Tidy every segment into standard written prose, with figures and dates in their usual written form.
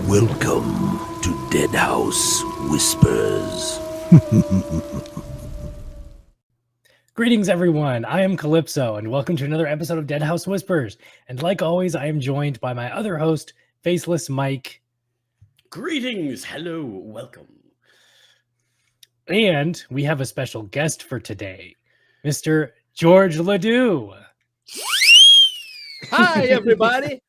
Welcome to Deadhaus Whispers. Greetings, everyone. I am Calypso, and welcome to another episode of Deadhaus Whispers. And like always, I am joined by my other host, FacelessMike. Greetings, hello, welcome. And we have a special guest for today, Mr. George Ledoux. Hi, everybody.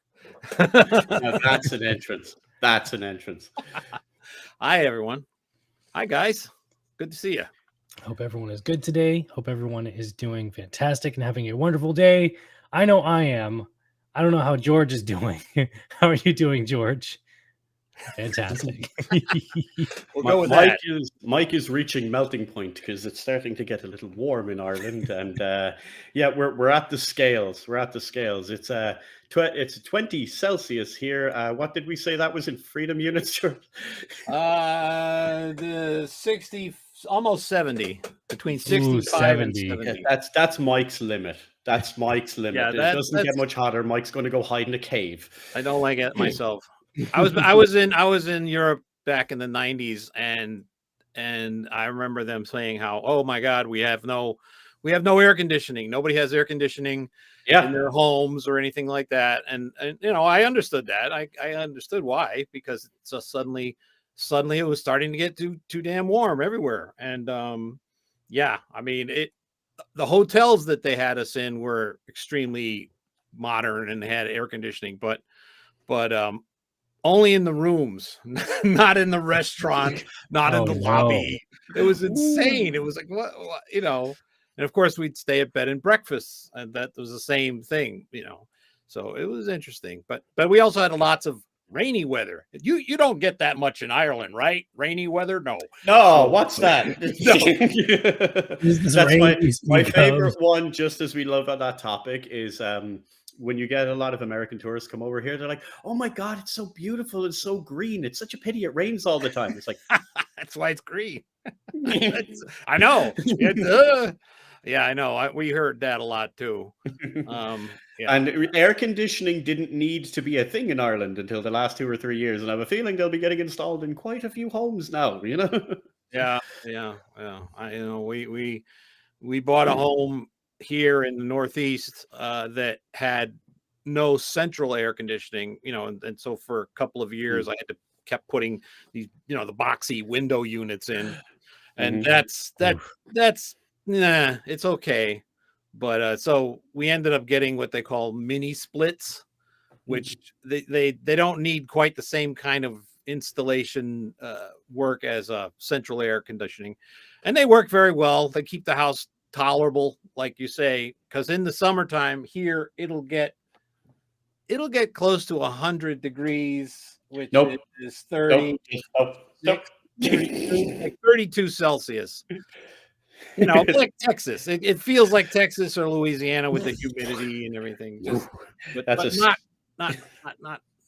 Now that's an entrance. That's an entrance. Hi, everyone. Hi, guys. Good to see you. Hope everyone is good today. Hope everyone is doing fantastic and having a wonderful day. I know I am. I don't know how George is doing. How are you doing, George? Fantastic. We'll go with that. Mike is reaching melting point because it's starting to get a little warm in Ireland, and yeah, we're at the scales. We're at the scales. It's 20 Celsius here. What did we say that was in freedom units, George? The 60, almost 70, between 65 and 70. Yeah, that's Mike's limit. That's Mike's limit. Yeah, It doesn't get much hotter. Mike's going to go hide in a cave. I don't like it myself. I was in Europe back in the 90s, and I remember them saying how, oh my God, we have no air conditioning. Nobody has air conditioning in their homes or anything like that. And you know, I understood that. I understood why, because it's just suddenly it was starting to get too damn warm everywhere. And yeah, I mean, the hotels that they had us in were extremely modern and they had air conditioning, but only in the rooms, not in the restaurant, not in the lobby. It was insane. It was like, what, you know, and of course we'd stay at bed and breakfast, and that was the same thing, you know. So it was interesting, but we also had lots of rainy weather. You don't get that much in Ireland, right? Rainy weather? No. What's that? That's my favorite one. Just as we love on that topic is when you get a lot of American tourists come over here, they're like, "Oh my God, it's so beautiful and so green. It's such a pity it rains all the time." It's like that's why it's green. I know. Yeah, I know. We heard that a lot too. Yeah. And air conditioning didn't need to be a thing in Ireland until the last 2 or 3 years, and I have a feeling they'll be getting installed in quite a few homes now. You know? Yeah. We bought a home here in the Northeast that had no central air conditioning, you know, and so for a couple of years I had to kept putting these, you know, the boxy window units in, and that's it's okay, but so we ended up getting what they call mini splits, which they don't need quite the same kind of installation work as central air conditioning, and they work very well. They keep the house tolerable, like you say, because in the summertime here it'll get close to 100 degrees, which is 32 Celsius. You know, like Texas. It feels like Texas or Louisiana with the humidity and everything. But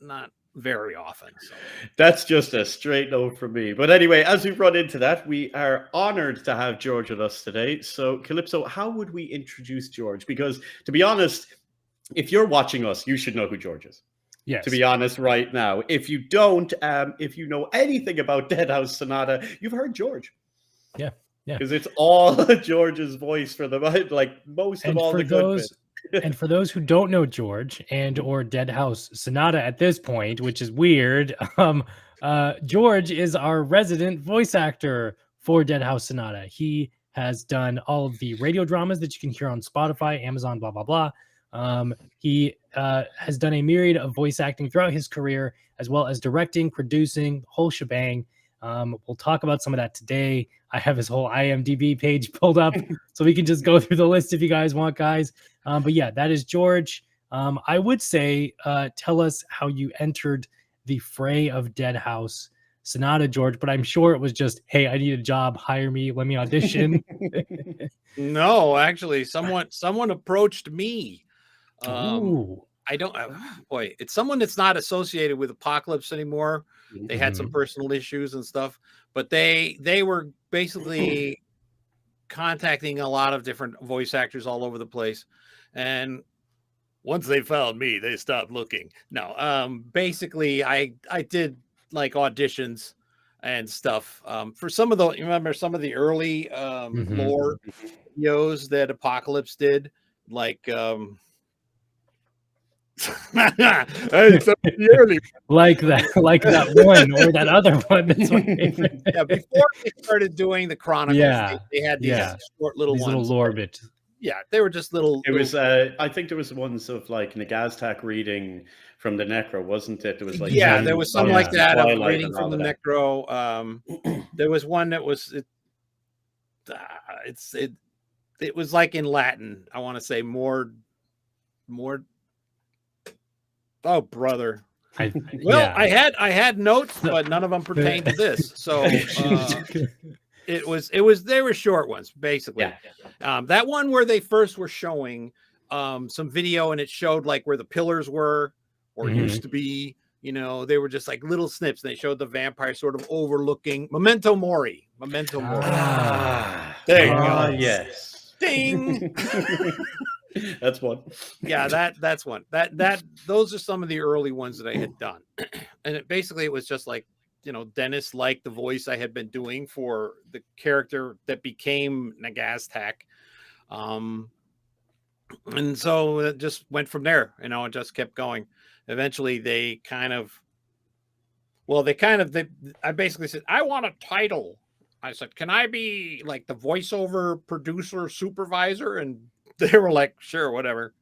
not very often. So. That's just a straight no from me. But anyway, as we run into that, we are honored to have George with us today. So, Calypso, how would we introduce George? Because, to be honest, if you're watching us, you should know who George is. Yes. To be honest, right now. If you don't, if you know anything about Deadhaus Sonata, you've heard George. Yeah. Because it's all George's voice for the, like, most of all the good bits. And for those who don't know George or Deadhaus Sonata at this point, which is weird, George is our resident voice actor for Deadhaus Sonata. He has done all of the radio dramas that you can hear on Spotify, Amazon, blah, blah, blah. He has done a myriad of voice acting throughout his career, as well as directing, producing, the whole shebang. We'll talk about some of that today. I have his whole IMDb page pulled up, so we can just go through the list if you guys want, guys. But yeah, that is George. I would say, tell us how you entered the fray of Deadhaus Sonata, George, but I'm sure it was just, hey, I need a job, hire me, let me audition. No, actually, someone approached me. I don't, boy, it's someone that's not associated with Apocalypse anymore. They had some personal issues and stuff, but they were basically contacting a lot of different voice actors all over the place. And once they found me, they stopped looking. No, basically I did like auditions and stuff. For some of the, you remember some of the early lore videos that Apocalypse did, like like that one or that other one. That's my favorite. Yeah, before they started doing the chronicles, they had these short little these ones, little lore bits. Yeah, they were just little. It was, I think there was ones of like Nagaztak reading from the Necro, wasn't it? There was like there was some like that of reading from the Necro. There was one that was it was like in Latin. I want to say more. Oh, brother. I had notes, but none of them pertain to this. So it was they were short ones, basically. That one where they first were showing some video, and it showed like where the pillars were or used to be. You know, they were just like little snips, and they showed the vampire sort of overlooking Memento Mori. There you go. Yes. Ding. That's one. Yeah, that's one. Those are some of the early ones that I had done. And it was just like, you know, Dennis liked the voice I had been doing for the character that became Nagaztak. And so it just went from there, you know, it just kept going. Eventually I basically said, I want a title. I said, can I be like the voiceover producer supervisor? And they were like, sure, whatever.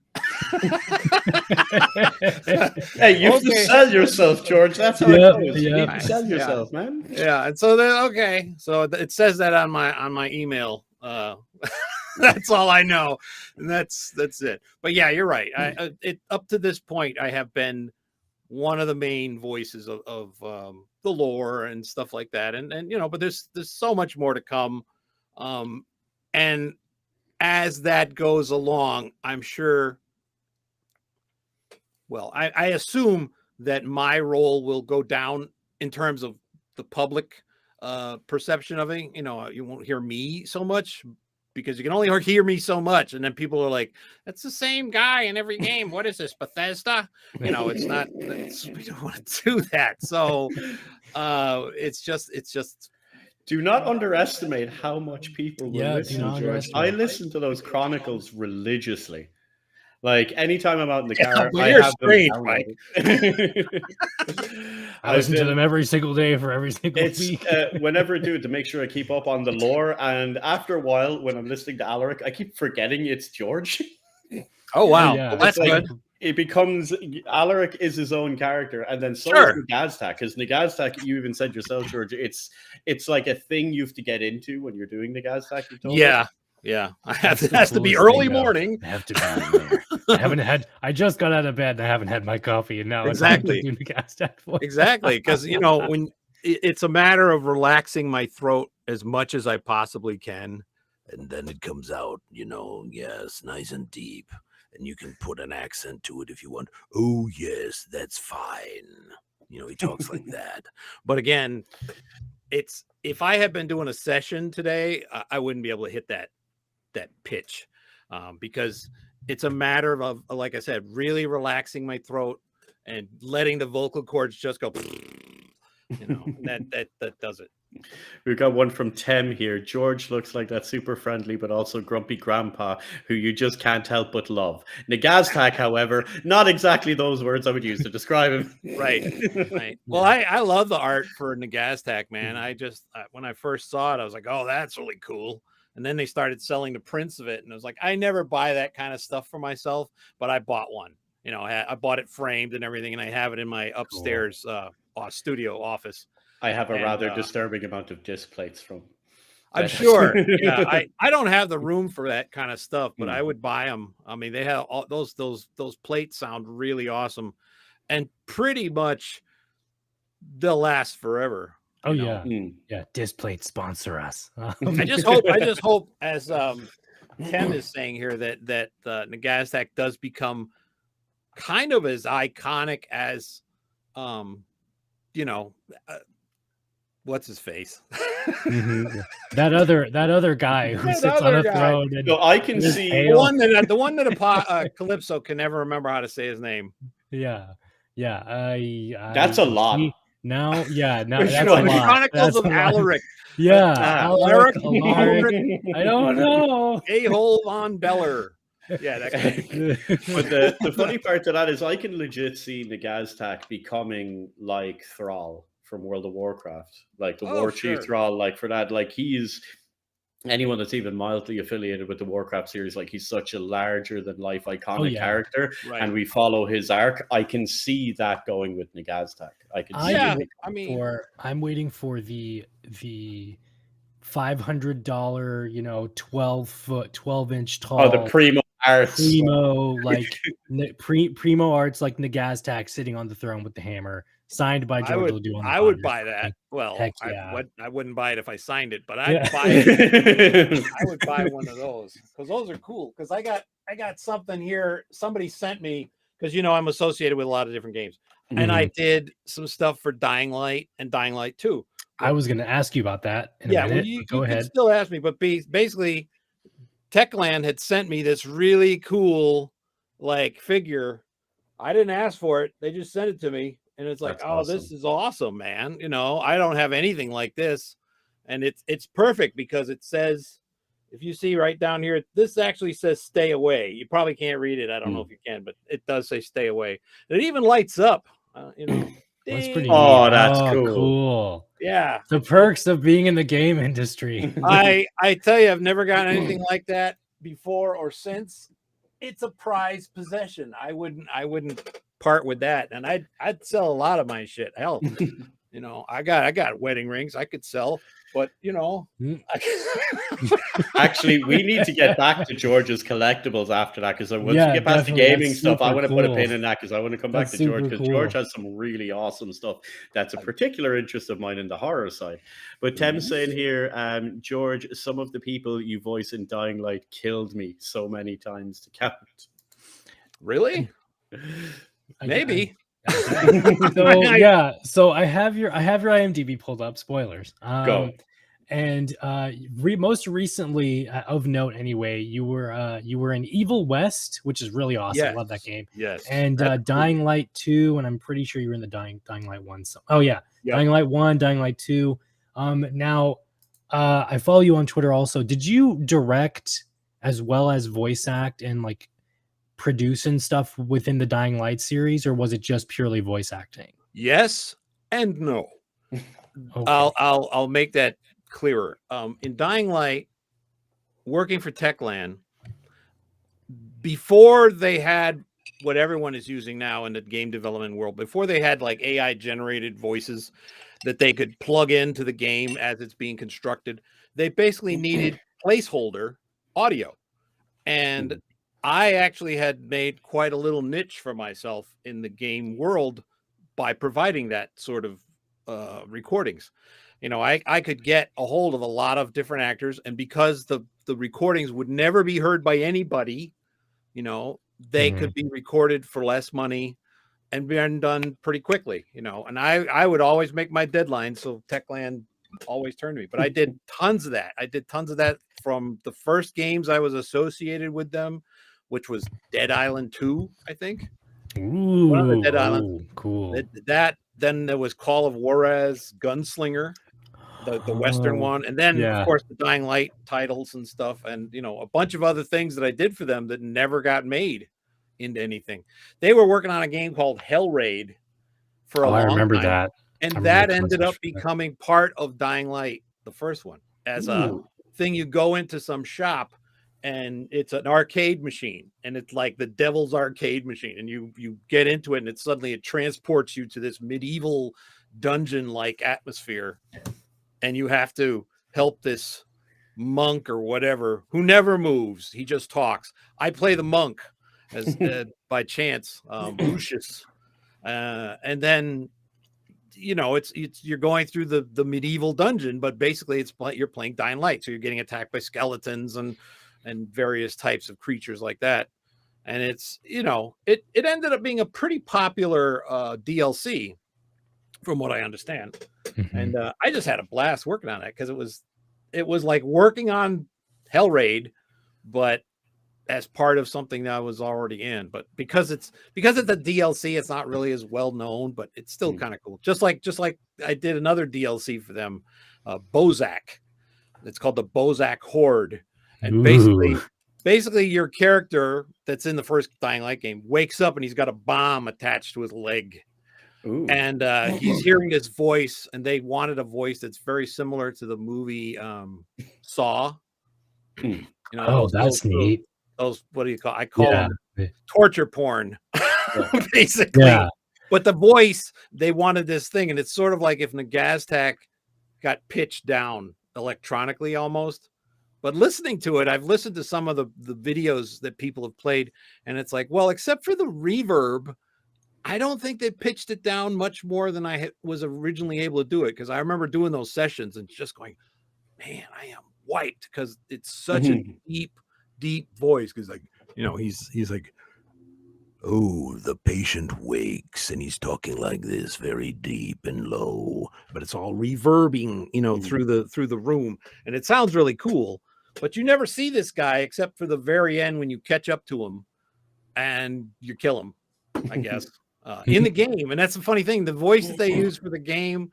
Hey, you have to sell yourself, George. That's how it goes. You need to sell yourself, man. Yeah, and so then okay, so it says that on my email. That's all I know, and that's it. But yeah, you're right. Up to this point, I have been one of the main voices of the lore and stuff like that, and you know, but there's so much more to come, and as that goes along, I'm sure. Well, I assume that my role will go down in terms of the public perception of it. You know, you won't hear me so much because you can only hear me so much. And then people are like, that's the same guy in every game. What is this, Bethesda? You know, it's not, we don't want to do that. So it's just. Do not underestimate how much people will listen, George. I listen to those chronicles religiously. Like anytime I'm out in the car, I have strange, them Mike. I listen to them every single day for every single week. Whenever I do it, to make sure I keep up on the lore. And after a while, when I'm listening to Alaric, I keep forgetting it's George. Oh wow, Yeah. Well, that's good. It becomes Alaric is his own character, and then so is Nagaztak. Because Nagaztak, you even said yourself, George, it's like a thing you have to get into when you're doing Nagaztak. Yeah. I have to, has to be early morning. I have to be there. I just got out of bed and I haven't had my coffee, and now exactly. I'm Nagaztak voice. Exactly, because you know when it's a matter of relaxing my throat as much as I possibly can, and then it comes out, you know, yes, nice and deep. And you can put an accent to it if you want. Oh, yes, that's fine. You know, he talks like that. But again, it's if I had been doing a session today, I wouldn't be able to hit that pitch because it's a matter of, like I said, really relaxing my throat and letting the vocal cords just go. You know, that does it. We've got one from Tem here. George looks like that super friendly but also grumpy grandpa who you just can't help but love. Nagaztak, however, not exactly those words I would use to describe him. Right. Well, I love the art for Nagaztak, man. When I first saw it, I was like, oh, that's really cool. And then they started selling the prints of it, and I was like, I never buy that kind of stuff for myself, but I bought one. You know, I bought it framed and everything, and I have it in my upstairs studio office. I have a rather disturbing amount of disc plates from. I'm sure. Yeah, I don't have the room for that kind of stuff, but I would buy them. I mean, they have all those plates sound really awesome, and pretty much they'll last forever. Oh yeah, yeah. Disc plates sponsor us. I just hope, as Ken is saying here, that Nagaztak does become kind of as iconic as, you know. What's his face? That other guy who sits on a throne. And no, I can see the one that Calypso can never remember how to say his name. Yeah. That's a lot. Now, yeah, now Which that's a one? lot. Chronicles That's of a lot. Alaric. Yeah, Ah. Alaric, Alaric, Alaric. I don't know. A-hole von Beller. Yeah, that guy. But the funny part to that is I can legit see Nagaztak becoming like Thrall from World of Warcraft, like the War Chief Sure. Thrall, like for that, like he's anyone that's even mildly affiliated with the Warcraft series, like he's such a larger than life iconic character, Right. and we follow his arc. I can see that going with Nagaztak. I can see Yeah, it. I mean, I'm waiting for the $500, 12-foot, 12-inch tall. Oh, the primo arts. Primo, like primo arts, like Nagaztak sitting on the throne with the hammer, signed by George Ledoux. I would buy that. Well, Heck yeah. I wouldn't buy it if I signed it, but Yeah. I'd buy it. I would buy one of those because those are cool. Because I got something here. Somebody sent me because I'm associated with a lot of different games, and I did some stuff for Dying Light and Dying Light 2. I was going to ask you about that in a minute. Well, you Go ahead. can still ask me, but basically, Techland had sent me this really cool like figure. I didn't ask for it; they just sent it to me, and it's like, That's this is awesome, man. I don't have anything like this, and it's perfect because it says, if you see right down here, this actually says "stay away." You probably can't read it. I don't know if you can, but it does say "stay away." And it even lights up. That's pretty Oh, neat. that's cool. Yeah. The perks of being in the game industry. I tell you, I've never gotten anything like that before or since. It's a prized possession. I wouldn't part with that, and I'd sell a lot of my shit. Hell, I got wedding rings I could sell, but Actually, we need to get back to George's collectibles after that, because once we get past the definitely. gaming That's stuff, I super want to put a cool. pin in that because I want to come back That's to George, super because cool. George has some really awesome stuff that's a particular interest of mine in the horror side. But Tim's saying here, George, some of the people you voice in Dying Light killed me so many times to count. Really? Maybe. So I have your IMDb pulled up. Spoilers. Go. And most recently, of note anyway, you were in Evil West, which is really awesome. Yes. I love that game. Yes. And Dying Light 2, and I'm pretty sure you were in the Dying Light 1. So, Yep. Dying Light 1, Dying Light 2. Now, I follow you on Twitter also. Did you direct as well as voice act and like produce and stuff within the Dying Light series, or was it just purely voice acting? Yes and no. Okay. I'll make that clearer. In Dying Light, working for Techland, before they had what everyone is using now in the game development world, before they had like AI generated voices that they could plug into the game as it's being constructed, they basically needed placeholder audio. And I actually had made quite a little niche for myself in the game world by providing that sort of recordings. I could get a hold of a lot of different actors, and because the recordings would never be heard by anybody, they could be recorded for less money and been done pretty quickly, and I would always make my deadline, so Techland always turned to me. But I did tons of that. From the first games I was associated with them, which was Dead Island 2, I think. Ooh, One of the Dead Island. Cool. Then there was Call of Juarez Gunslinger, the Western one, and then of course the Dying Light titles and stuff, and a bunch of other things that I did for them that never got made into anything. They were working on a game called Hell Raid for a long time. I remember that. And that ended up becoming part of Dying Light, the first one, as a thing. You go into some shop and it's an arcade machine, and it's like the devil's arcade machine, and you get into it, and it transports you to this medieval dungeon-like atmosphere, and you have to help this monk or whatever who never moves. He just talks. I play the monk as by chance, Lucius, and then you're going through the medieval dungeon, but basically you're playing Dying Light, so you're getting attacked by skeletons and various types of creatures like that. And it's it ended up being a pretty popular DLC from what I understand. And I just had a blast working on it, because it was like working on Hell Raid, but as part of something that I was already in. But because it's a DLC, it's not really as well known, but it's still kind of cool. Just like I did another DLC for them, Bozak. It's called the Bozak Horde, and basically your character that's in the first Dying Light game wakes up and he's got a bomb attached to his leg. Ooh. And he's hearing this voice, and they wanted a voice that's very similar to the movie Saw. You know, that's neat. Those, what do you call? I call them torture porn, basically. Yeah. But the voice, they wanted this thing, and it's sort of like if Nagaztak got pitched down electronically almost. But listening to it, I've listened to some of the videos that people have played, and it's like, well, except for the reverb, I don't think they pitched it down much more than I was originally able to do it, because I remember doing those sessions and just going, man, I am wiped, because it's such a deep voice. Because, like, you know, he's like, oh, the patient wakes, and he's talking like this, very deep and low, but it's all reverbing, you know, through the room, and it sounds really cool. But you never see this guy except for the very end when you catch up to him and you kill him, I guess, in the game. And that's the funny thing. The voice that they use for the game,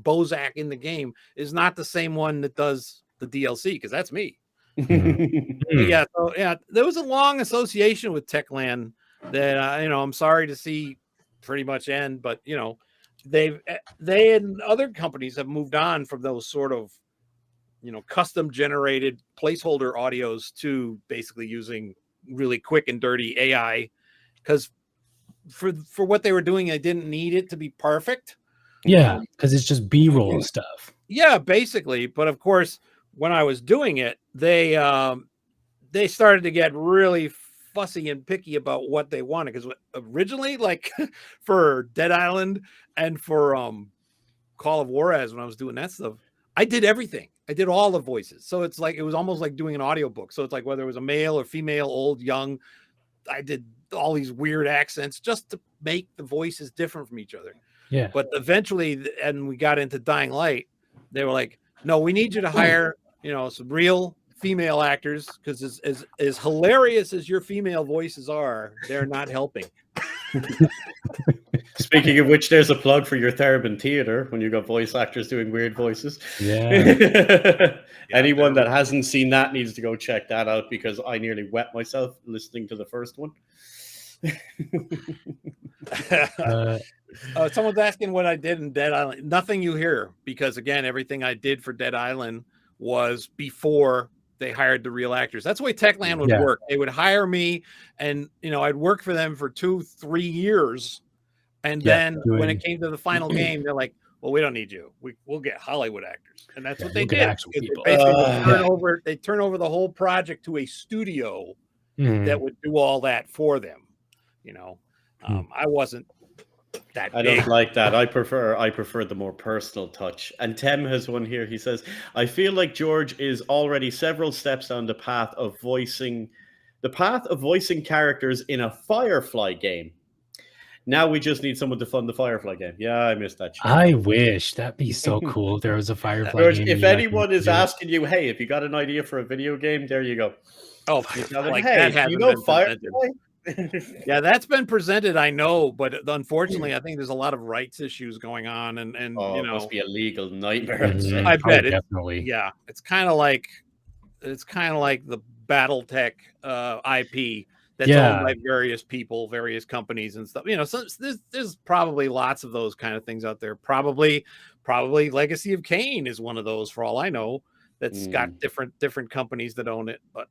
Bozak in the game, is not the same one that does the DLC, because that's me. Yeah. So yeah, there was a long association with Techland that, you know, I'm sorry to see pretty much end, but, you know, they and other companies have moved on from those sort of, you know, custom generated placeholder audios to basically using really quick and dirty AI, because for what they were doing, they didn't need it to be perfect. Yeah, because it's just B-roll stuff. Yeah, basically. But of course, when I was doing it, they started to get really fussy and picky about what they wanted, because originally, like for Dead Island and for Call of Juarez, when I was doing that stuff, I did everything. I did all the voices. So it's like, it was almost like doing an audiobook. So it's like, whether it was a male or female, old, young, I did all these weird accents just to make the voices different from each other. Yeah. But eventually, and we got into Dying Light, they were like, no, we need you to hire, you know, some real female actors, because as hilarious as your female voices are, they're not helping. Speaking of which, there's a plug for your Theremin Theater when you got voice actors doing weird voices. Yeah. Anyone that hasn't seen that needs to go check that out, because I nearly wet myself listening to the first one. Someone's asking what I did in Dead Island. Nothing you hear, because again, everything I did for Dead Island was before they hired the real actors. That's the way Techland would work. They would hire me, and, you know, I'd work for them for 2-3 years. And then when it came to the final game, they're like, well, we don't need you. We'll get Hollywood actors. And that's what they did. They turn over the whole project to a studio that would do all that for them. You know, I wasn't that big. I don't like that. I prefer the more personal touch. And Tem has one here. He says, I feel like George is already several steps down the path of voicing characters in a Firefly game. Now we just need someone to fund the Firefly game. Yeah, I missed that shit. I wish. That'd be so cool if there was a Firefly George, game. if anyone is asking you, hey, if you got an idea for a video game, there you go. Oh, like, hey, that you know Firefly? Yeah, that's been presented, I know, but unfortunately, I think there's a lot of rights issus going on, and you know, it must be a legal nightmare. I bet definitely. Yeah, it's kind of like the BattleTech IP that's owned by various people, various companies and stuff. You know, so there's probably lots of those kind of things out there. Probably Legacy of Kain is one of those, for all I know. That's got different companies that own it, but.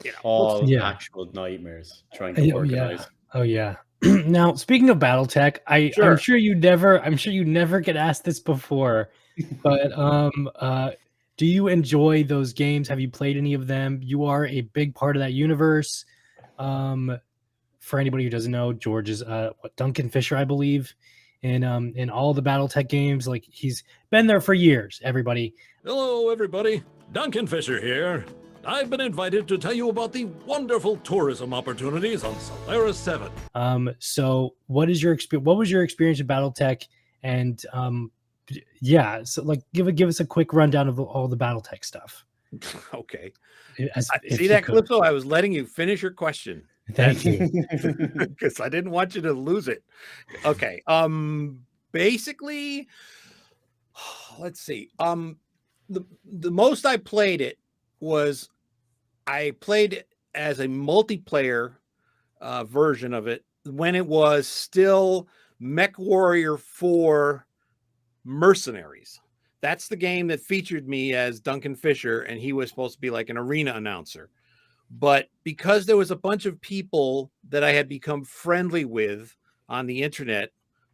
You know, all actual nightmares trying to organize. Oh yeah. Now, speaking of BattleTech, I'm sure you never get asked this before, but do you enjoy those games? Have you played any of them? You are a big part of that universe. For anybody who doesn't know, George is Duncan Fisher, I believe, in all the BattleTech games. Like, he's been there for years. Everybody. Hello, everybody. Duncan Fisher here. I've been invited to tell you about the wonderful tourism opportunities on Solaris 7. So what was your experience at BattleTech? And so like give us a quick rundown of all the BattleTech stuff. Okay. If See you that, could. Calypso? I was letting you finish your question Thank you. because I didn't want you to lose it. Okay. Basically, let's see. The most I played it was I played it as a multiplayer version of it when it was still Mech Warrior 4 Mercenaries. That's the game that featured me as Duncan Fisher, and he was supposed to be like an arena announcer. But because there was a bunch of people that I had become friendly with on the internet,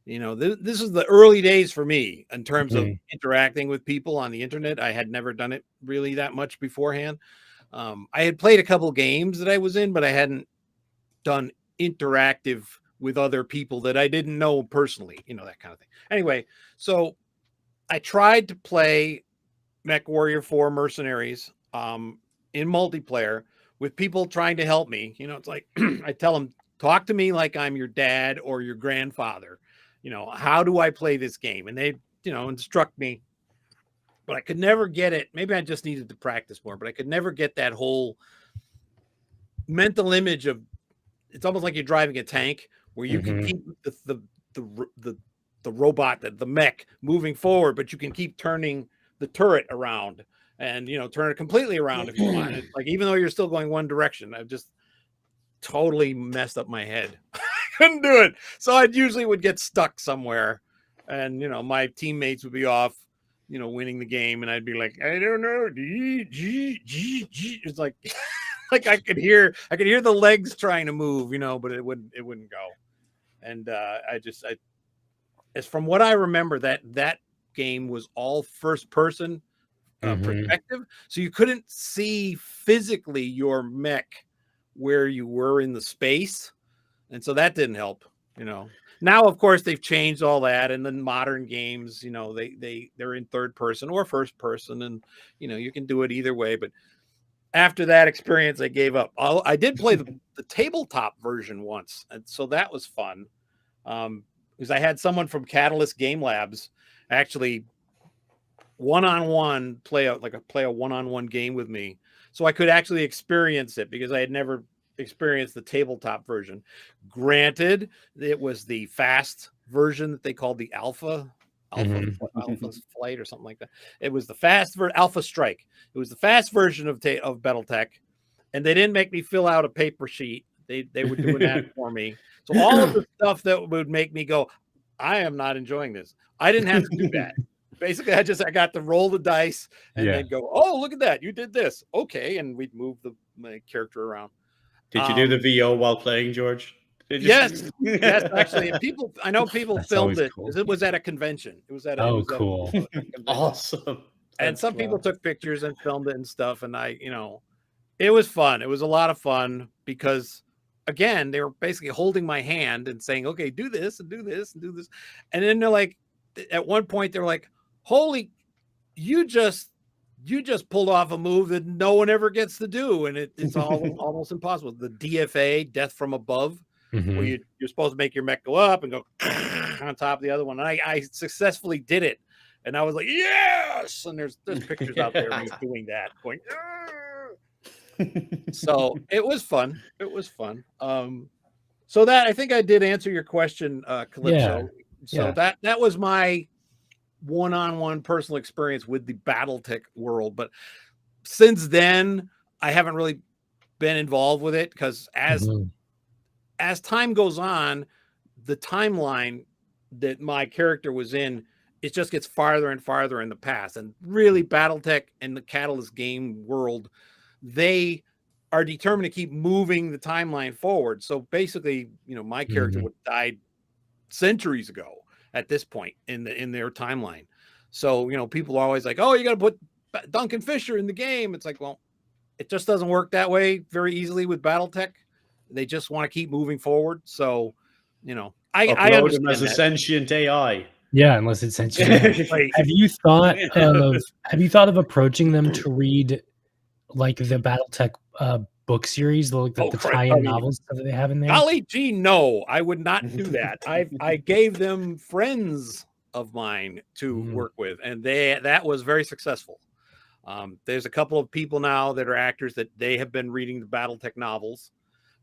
this is the early days for me in terms of interacting with people on the internet. I had never done it really that much beforehand. I had played a couple games that I was in, but I hadn't done interactive with other people that I didn't know personally, that kind of thing. Anyway, so I tried to play Mech Warrior 4 Mercenaries in multiplayer with people trying to help me. It's like I tell them, talk to me like I'm your dad or your grandfather. How do I play this game? And they, instruct me, but I could never get it. Maybe I just needed to practice more, but I could never get that whole mental image of, it's almost like you're driving a tank where you can keep the robot, the mech moving forward, but you can keep turning the turret around and, turn it completely around if you want. It's like, even though you're still going one direction, I've just totally messed up my head. I couldn't do it. So I usually would get stuck somewhere and, my teammates would be off, winning the game. And I'd be like, I don't know. It's like, like I could hear the legs trying to move, but it wouldn't go. And as from what I remember, that game was all first person perspective. So you couldn't see physically your mech where you were in the space. And so that didn't help, Now, of course, they've changed all that. And then modern games, they're in third person or first person. And, you can do it either way. But after that experience, I gave up. I did play the tabletop version once. And so that was fun. Because I had someone from Catalyst Game Labs actually one-on-one play a one-on-one game with me. So I could actually experience it because I had never experienced the tabletop version. Granted, it was the fast version that they called the Alpha Flight or something like that. It was the fast Alpha Strike. It was the fast version of BattleTech, and they didn't make me fill out a paper sheet. They were doing that for me. So all of the stuff that would make me go, I am not enjoying this, I didn't have to do that. Basically, I got to roll the dice and then go, oh, look at that, you did this. Okay, and we'd move my character around. Did you do the VO while playing, George? Yes, actually. I know people filmed it because it was at a convention. It was at a cool. Awesome. And some people took pictures and filmed it and stuff. And it was fun. It was a lot of fun because, again, they were basically holding my hand and saying, okay, do this and do this and do this. And then they're like, at one point, they're like, holy, you just pulled off a move that no one ever gets to do. And it's almost impossible. The DFA, Death from Above, where you're supposed to make your mech go up and go on top of the other one. And I successfully did it. And I was like, yes. And there's pictures out there of me doing that, going, so it was fun. It was fun. So that, I think I did answer your question, Calypso. So that was my one-on-one personal experience with the BattleTech world. But since then, I haven't really been involved with it because as time goes on, the timeline that my character was in, it just gets farther and farther in the past. And really, BattleTech and the Catalyst game world, they are determined to keep moving the timeline forward. So basically, my character would have died centuries ago at this point in their timeline. So, people are always like, oh, you got to put Duncan Fisher in the game. It's like, well, it just doesn't work that way very easily with BattleTech. They just want to keep moving forward. So, I understand him as a sentient AI. Yeah, unless it's sentient. Right. Have you thought of approaching them to read like the BattleTech book series, the tie-in novels that they have in there? Golly gee, no, I would not do that. I gave them friends of mine to work with, and that was very successful. There's a couple of people now that are actors that they have been reading the BattleTech novels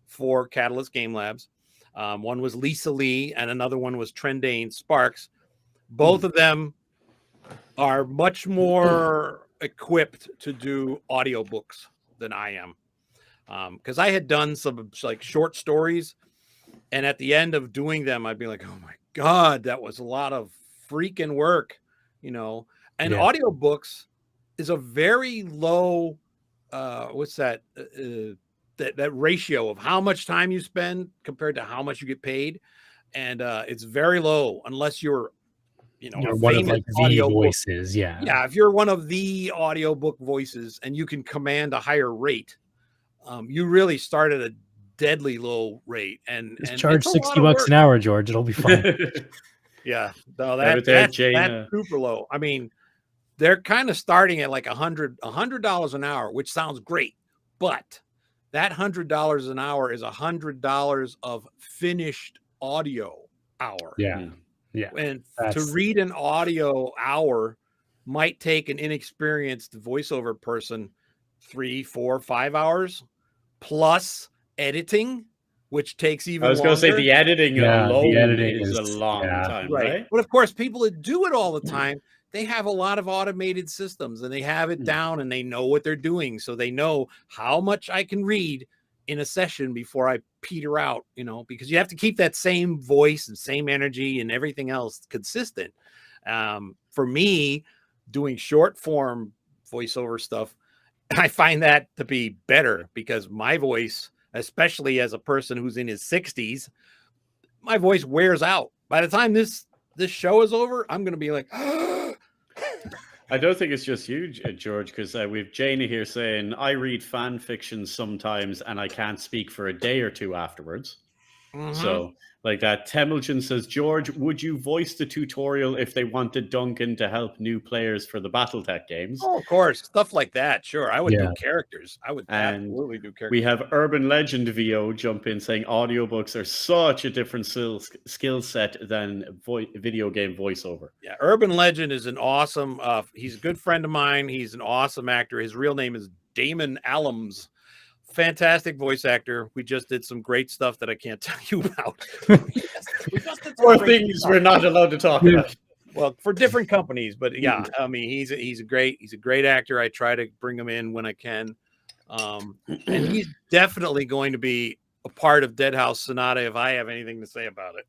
for Catalyst Game Labs. One was Lisa Lee and another one was Trendane Sparks. Both of them are much more equipped to do audiobooks than I am. Because I had done some like short stories, and at the end of doing them, I'd be like, oh my God, that was a lot of freaking work, you know. And audiobooks is a very low, what's that? That ratio of how much time you spend compared to how much you get paid. And it's very low unless you're, you know, You're a one of famous like the audiobook. voices. Yeah. Yeah, if you're one of the audiobook voices and you can command a higher rate, you really start at a deadly low rate. And Just and charge it's a lot of $60 work. an hour, George. It'll be fine. Yeah, no, but there, that's Jane, super low. I mean, they're kind of starting at like $100 an hour, which sounds great, but that $100 an hour is $100 of finished audio hour. Yeah. Yeah. And to That's- read an audio hour might take an inexperienced voiceover person 3, 4, 5 hours plus editing, which takes even I was going to say longer. the editing Yeah, the alone editing is a is- long yeah. time, Right. right? But of course, people that do it all the time, they have a lot of automated systems and they have it down and they know what they're doing. So they know how much I can read in a session before I peter out, you know, because you have to keep that same voice and same energy and everything else consistent. For me, doing short form voiceover stuff, I find that to be better because my voice, especially as a person who's in his 60s, my voice wears out. By the time this show is over, I'm going to be like, I don't think it's just you, George, because we've Jana here saying, I read fan fiction sometimes and I can't speak for a day or two afterwards. So, like that. Temilton says, George, would you voice the tutorial if they wanted Duncan to help new players for the Battletech games? oh, of course, stuff like that. Sure, I would Yeah. do characters. I would And absolutely do characters. We have Urban Legend VO jump in saying audiobooks are such a different skill set than video game voiceover. Yeah, Urban Legend is an awesome. He's a good friend of mine. He's an awesome actor. His real name is Damon Allums. Fantastic voice actor. We just did some great stuff that I can't tell you about. We just did some Or great things stuff. we're not allowed to talk about. Well, for different companies, but yeah, I mean, he's a great actor. I try to bring him in when I can, and he's definitely going to be a part of Deadhaus Sonata if I have anything to say about it.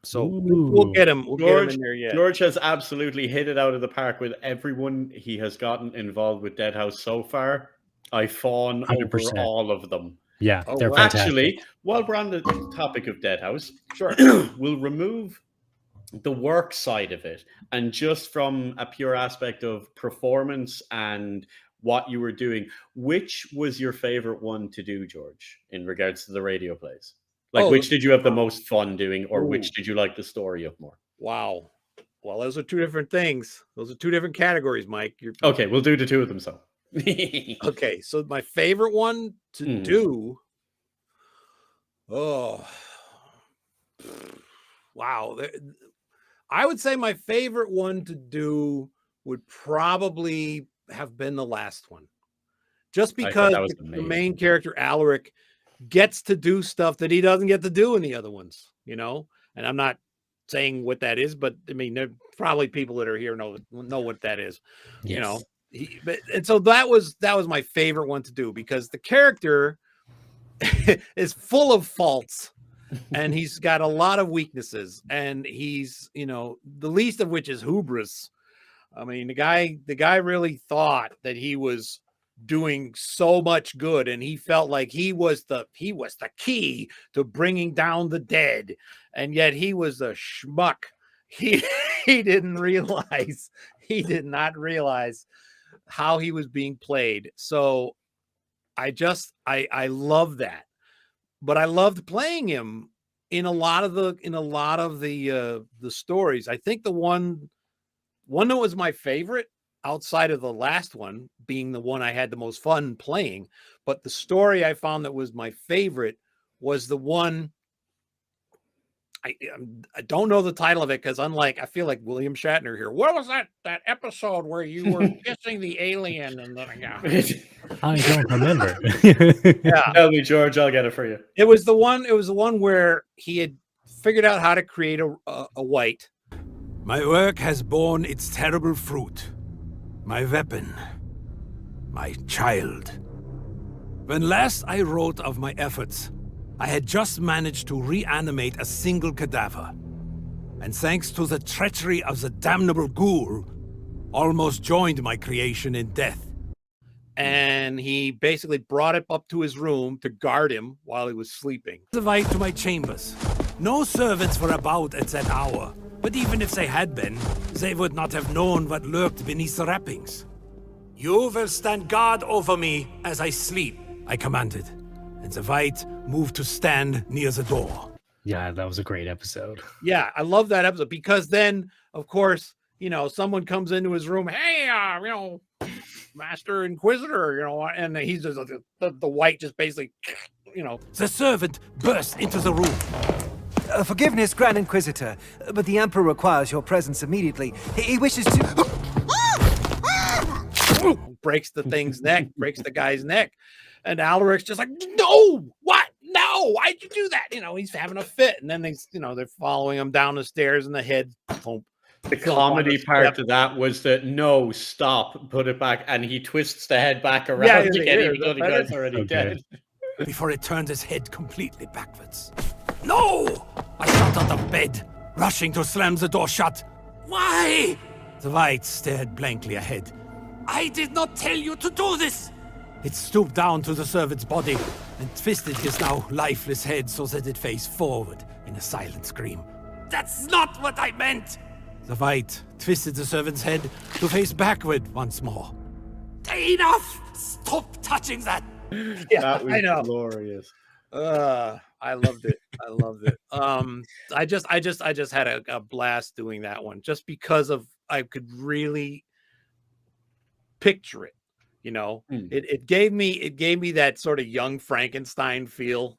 So we'll get him. We'll get him in there yet. George has absolutely hit it out of the park with everyone he has gotten involved with Deadhaus so far. I fawn 100%. over all of them. Yeah, Oh, they're wow. fantastic. Actually, while we're on the topic of Deadhaus, Sure. we'll remove the work side of it and just from a pure aspect of performance and what you were doing. Which was your favorite one to do, George, in regards to the radio plays? Like, which did you have the most fun doing, or which did you like the story of more? Wow. Well, those are two different things. Those are two different categories, Mike. Okay, we'll do the two of them. So, okay. So my favorite one to do. Oh, wow. I would say my favorite one to do would probably have been the last one. Just because the main character, Alaric, gets to do stuff that he doesn't get to do in the other ones, you know? And I'm not saying what that is, but I mean, there are probably people that are here know what that is, Yes. you know? And so that was my favorite one to do because the character is full of faults and he's got a lot of weaknesses and he's, you know, the least of which is hubris. I mean, the guy really thought that he was doing so much good and he felt like he was the key to bringing down the dead, and yet he was a schmuck. He did not realize how he was being played. So I love that, but I loved playing him in a lot of the stories. I think the one that was my favorite outside of the last one being the one I had the most fun playing, but the story I found that was my favorite was the one I don't know the title of it because I feel like William Shatner here. What was that episode where you were kissing the alien? And then I don't remember. yeah, Tell me, George, I'll get it for you. it was the one where he had figured out how to create a white. My work has borne its terrible fruit. My weapon. My child. When last I wrote of my efforts, I had just managed to reanimate a single cadaver. And thanks to the treachery of the damnable ghoul, almost joined my creation in death. And he basically brought it up to his room to guard him while he was sleeping. The way to my chambers. No servants were about at that hour, but even if they had been, they would not have known what lurked beneath the wrappings. You will stand guard over me as I sleep, I commanded, and the white moved to stand near the door. Yeah, that was a great episode. Yeah, I love that episode because then, of course, someone comes into his room. Hey, Master Inquisitor, and he's just the white just basically, The servant burst into the room. Forgiveness, Grand Inquisitor, but the Emperor requires your presence immediately. He wishes to... breaks the thing's neck, breaks the guy's neck. And Alaric's just like, no, what? No, why'd you do that? He's having a fit. And then they're following him down the stairs and the head, boom. The comedy part of that was that no, stop, put it back, and he twists the head back around again, even though the guy's already dead. Before it turned his head completely backwards. No! I shot out of bed, rushing to slam the door shut. Why? The white stared blankly ahead. I did not tell you to do this! It stooped down to the servant's body and twisted his now lifeless head so that it faced forward in a silent scream. That's not what I meant! The white twisted the servant's head to face backward once more. Enough! Stop touching that! Yeah, That was I know. glorious. I loved it. I loved it. I just had a blast doing that one just because I could really picture it. It gave me that sort of young Frankenstein feel.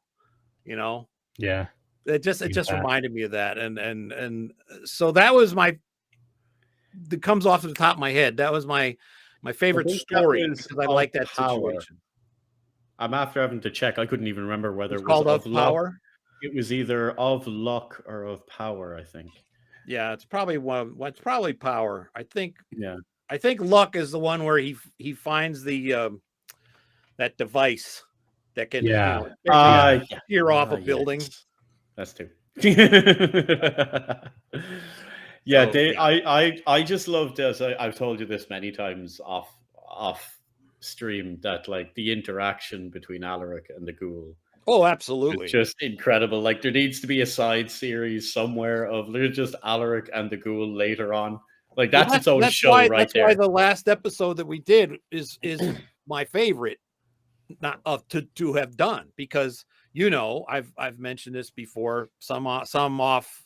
Yeah. It just reminded me of that, and so that was that comes off the top of my head. That was my favorite story because I like that situation. I'm after having to check. I couldn't even remember whether It's it was called Of Power. Luck. It was either Of Luck or Of Power, I think. Yeah, it's probably it's probably Power. I think. Yeah. I think Luck is the one where he finds the that device that can tear off a building. Yes. That's two. Yeah, I just loved, as I've told you this many times off stream, that like the interaction between Alaric and the ghoul. Oh, absolutely. It's just incredible. Like there needs to be a side series somewhere of just Alaric and the ghoul later on. Like that's its own show right there. That's why the last episode that we did is my favorite, not to have done, because I've mentioned this before, some off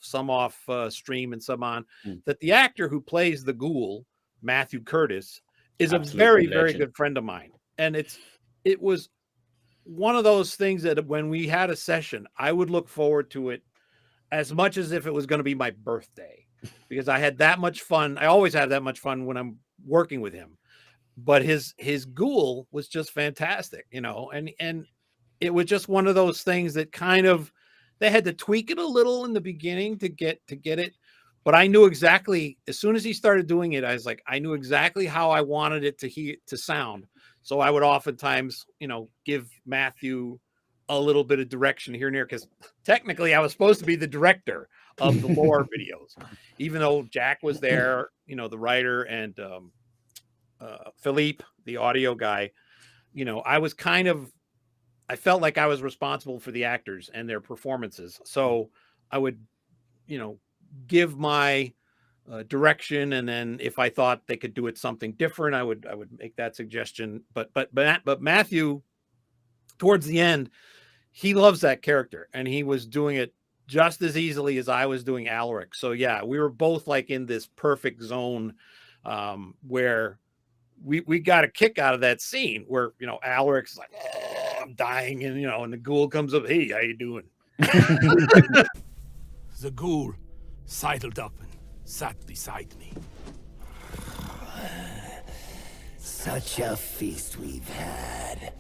stream and some on, that the actor who plays the ghoul, Matthew Curtis, is a very, very good friend of mine. And it was one of those things that when we had a session, I would look forward to it as much as if it was going to be my birthday, because I had that much fun. I always have that much fun when I'm working with him, but his ghoul was just fantastic, and it was just one of those things that kind of, they had to tweak it a little in the beginning to get it. But I knew exactly, as soon as he started doing it, I was like, I knew exactly how I wanted it to sound. So I would oftentimes, give Matthew a little bit of direction here and there, because technically I was supposed to be the director of the lore videos, even though Jack was there, the writer, and Philippe, the audio guy. I felt like I was responsible for the actors and their performances. So I would, give my direction, and then if I thought they could do it something different, I would make that suggestion. But Matthew, towards the end, he loves that character, and he was doing it just as easily as I was doing Alaric. So yeah, we were both like in this perfect zone where we got a kick out of that scene where, Alaric's like, oh, I'm dying. And, and the ghoul comes up, hey, how you doing? The ghoul sidled up and sat beside me. Such a feast we've had.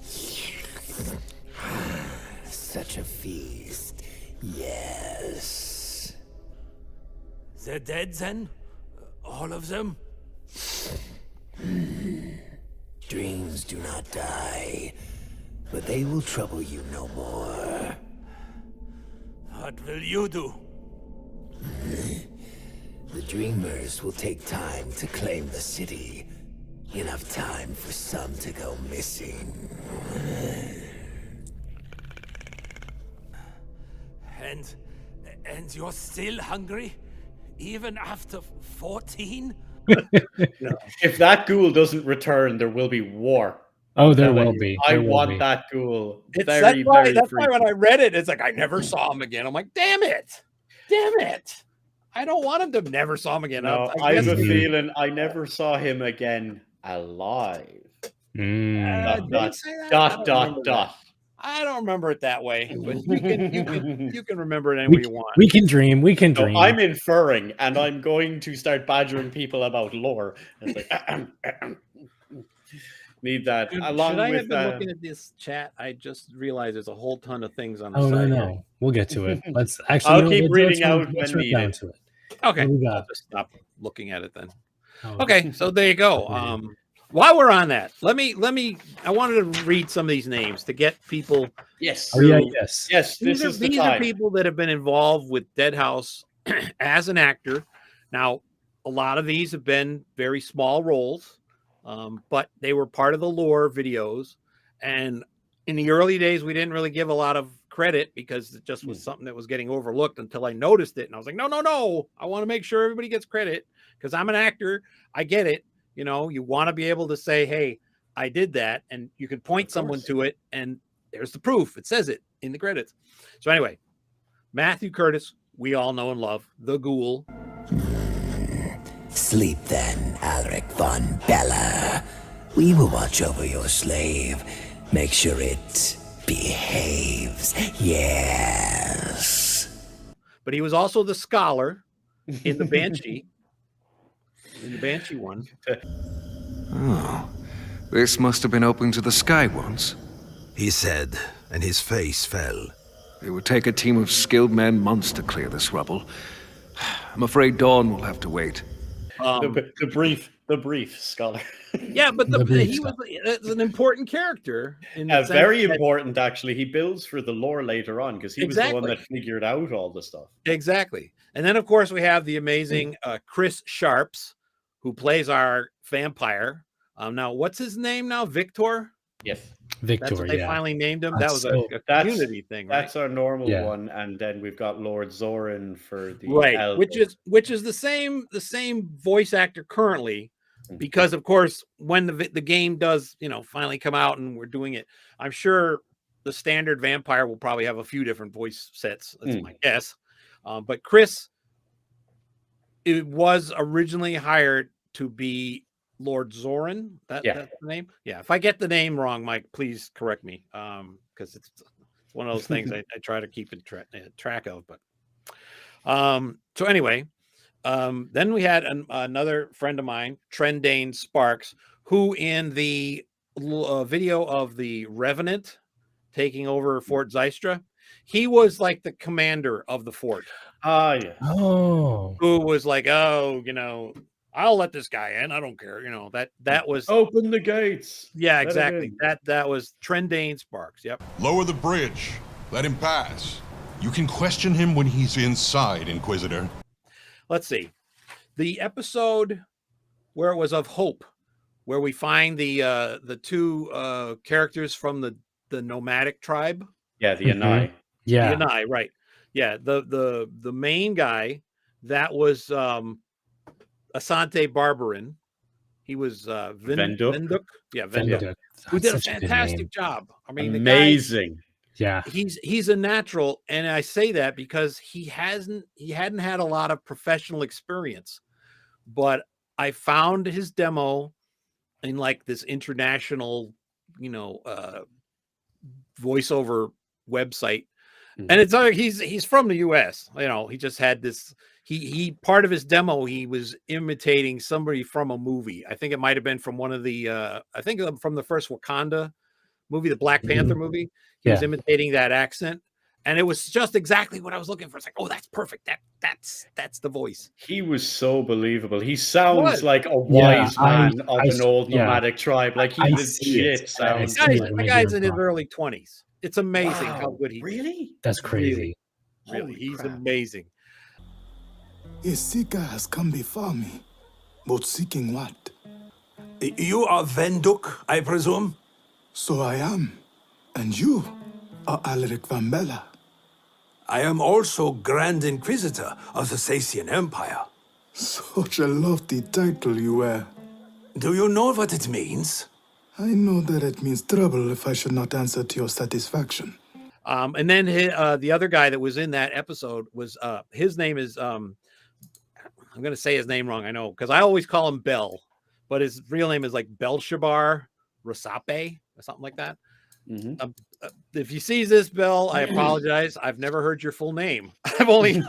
Such a feast. Yes. They're dead then? All of them? Dreams do not die, but they will trouble you no more. What will you do? The dreamers will take time to claim the city. Enough time for some to go missing. And you're still hungry? Even after 14? If that ghoul doesn't return, there will be war. Oh, there Telling will you. be. I There will want be. that ghoul. That's Very, why, very that's why when freaky. I read it, it's like I never saw him again. I'm like, damn it. I don't want him to never saw him again. No, I I have guess a feeling I never saw him again alive. Mm. did he say that? I don't remember Dot. I don't remember it that way, but you can remember it any way you want. We can dream. We can So dream. I'm inferring, and I'm going to start badgering people about lore. It's like, need that. Along Should I with have been looking at this chat? I just realized there's a whole ton of things on the Oh, side. no. We'll get to it. Let's actually. I'll no, keep let's reading run- out let's when run down needed. to it. Okay, What do we I'll got? just stop looking at it then. Oh, Okay, so there you go. While we're on that, let me. I wanted to read some of these names to get people. Yes. Oh, yeah, yes. Yes, this is the These are time. people that have been involved with Deadhaus as an actor. Now, a lot of these have been very small roles, but they were part of the lore videos. And in the early days, we didn't really give a lot of credit because it just was something that was getting overlooked until I noticed it. And I was like, no. I want to make sure everybody gets credit because I'm an actor. I get it. You know, you want to be able to say, hey, I did that. And you can point someone to it. And there's the proof. It says it in the credits. So anyway, Matthew Curtis, we all know and love, the ghoul. Sleep then, Alric von Bella. We will watch over your slave. Make sure it behaves. Yes. But he was also the scholar in the Banshee. In the Banshee one. Oh, this must have been open to the sky once. He said, and his face fell. It would take a team of skilled men months to clear this rubble. I'm afraid Dawn will have to wait. The brief scholar. Yeah, but he was an important character. Very important, actually. He builds for the lore later on because he was the one that figured out all the stuff. Exactly. And then, of course, we have the amazing Chris Sharps, who plays our vampire. Now, what's his name now? Victor? Yes. Victor, that's what they finally named him. That's that was a community thing, right? That's our normal one, and then we've got Lord Zorin for the right, which is the same voice actor currently, because of course when the game does finally come out and we're doing it, I'm sure the standard vampire will probably have a few different voice sets. That's my guess. But Chris, it was originally hired to be Lord Zorin. That's the name. Yeah. If I get the name wrong, Mike, please correct me. Because it's one of those things I try to keep in track of. But so anyway, then we had another friend of mine, Trendane Sparks, who in the video of the Revenant taking over Fort Zystra, he was like the commander of the fort. Yes. Oh. Who was like, I'll let this guy in. I don't care. That was open the gates. Yeah, exactly. That was Trendane Sparks. Yep. Lower the bridge. Let him pass. You can question him when he's inside, Inquisitor. Let's see. The episode where it was of Hope, where we find the two characters from the nomadic tribe. Yeah, the Anai. Yeah. The Anai, right. Yeah. The main guy that was Asante Barbarin. He was Venduk. Yeah, Venduk. Who did a fantastic job. I mean, amazing. Yeah. He's a natural, and I say that because he hadn't had a lot of professional experience. But I found his demo in like this international, voiceover website, And it's like he's from the U.S. You know, he just had this. He part of his demo, he was imitating somebody from a movie. I think it might have been from one of the. I think from the first Wakanda movie, the Black Panther movie. He was imitating that accent, and it was just exactly what I was looking for. It's like, oh, that's perfect. That's the voice. He was so believable. He sounds like a wise man of an old nomadic tribe. Like he legit sounds. The guy's in his early 20s. It's amazing how good he really. That's crazy. Really, he's amazing. A seeker has come before me, but seeking what? You are Venduk, I presume? So I am. And you are Alaric van Bella. I am also Grand Inquisitor of the Sacian Empire. Such a lofty title you wear. Do you know what it means? I know that it means trouble if I should not answer to your satisfaction. And then the other guy that was in that episode was his name is I'm going to say his name wrong, I know, because I always call him Bell, but his real name is like Belshabar Rasape or something like that. If you see this, Bell, I apologize. I've never heard your full name. I've only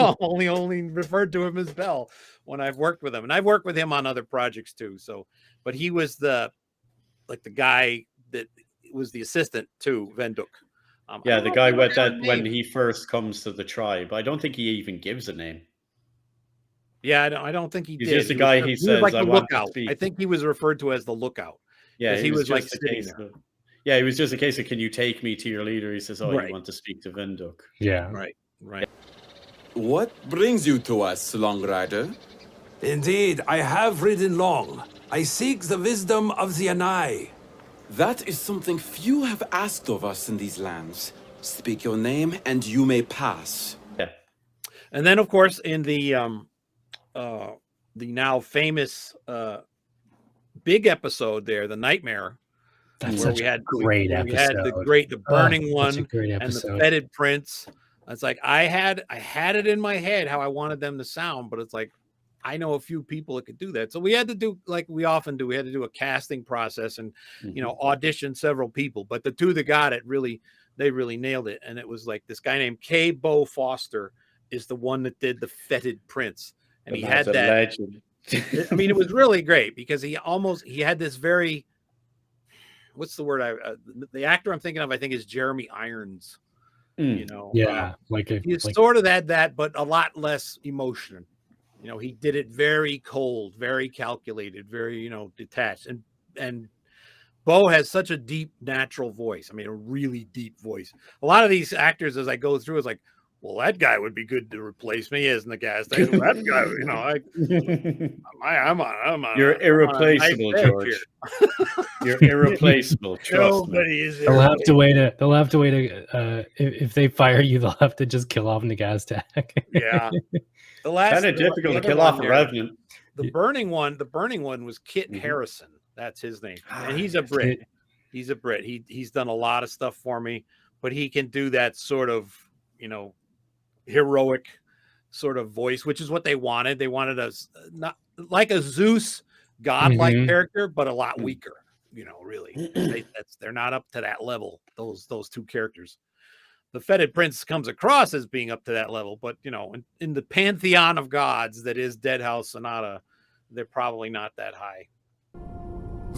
referred to him as Bell when I've worked with him, and I've worked with him on other projects too. So, but he was the guy that was the assistant to Venduk. The guy with that when he first comes to the tribe. I don't think he even gives a name. Yeah, I don't think he did. He's just a guy. He says, like "I the want to lookout." speak." I think he was referred to as the lookout. Yeah, he was like sitting there. It was just a case of, "Can you take me to your leader?" He says, "Oh, Right. you want to speak to Venduk." Yeah. Right. What brings you to us, Long Rider? Indeed, I have ridden long. I seek the wisdom of the Anai. That is something few have asked of us in these lands. Speak your name, and you may pass. Yeah. And then, of course, in the now famous big episode there, the Nightmare. That's where such a great episode. We had the burning one and episode. the fetid prince. It's like I had it in my head how I wanted them to sound, but it's like I know a few people that could do that. So we had to do like we often do. We had to do a casting process and audition several people. But the two that got it they really nailed it. And it was like this guy named K. Bo Foster is the one that did the fetid prince, and he had that. Legend. I mean, it was really great because he had this very. What's the word? The actor I'm thinking of, I think, is Jeremy Irons. He sort of had that, but a lot less emotion. He did it very cold, very calculated, very detached. And Bo has such a deep, natural voice. I mean, a really deep voice. A lot of these actors, as I go through, is like, well, that guy would be good to replace me as the gas station. That guy, I'm on. You're irreplaceable, George. You're irreplaceable. Trust me. They'll have to wait. If they fire you, they'll have to just kill off Nagaztak. Yeah, kind of difficult to kill off a revenant. The burning one was Kit Harrison. That's his name, and he's a Brit. He's a Brit. He's done a lot of stuff for me, but he can do that sort of heroic sort of voice, which is what they wanted. They wanted us not like a Zeus godlike character, but a lot weaker. Really, they're not up to that level. Those two characters. The fetid prince comes across as being up to that level, but in the pantheon of gods that is Deadhaus Sonata, they're probably not that high.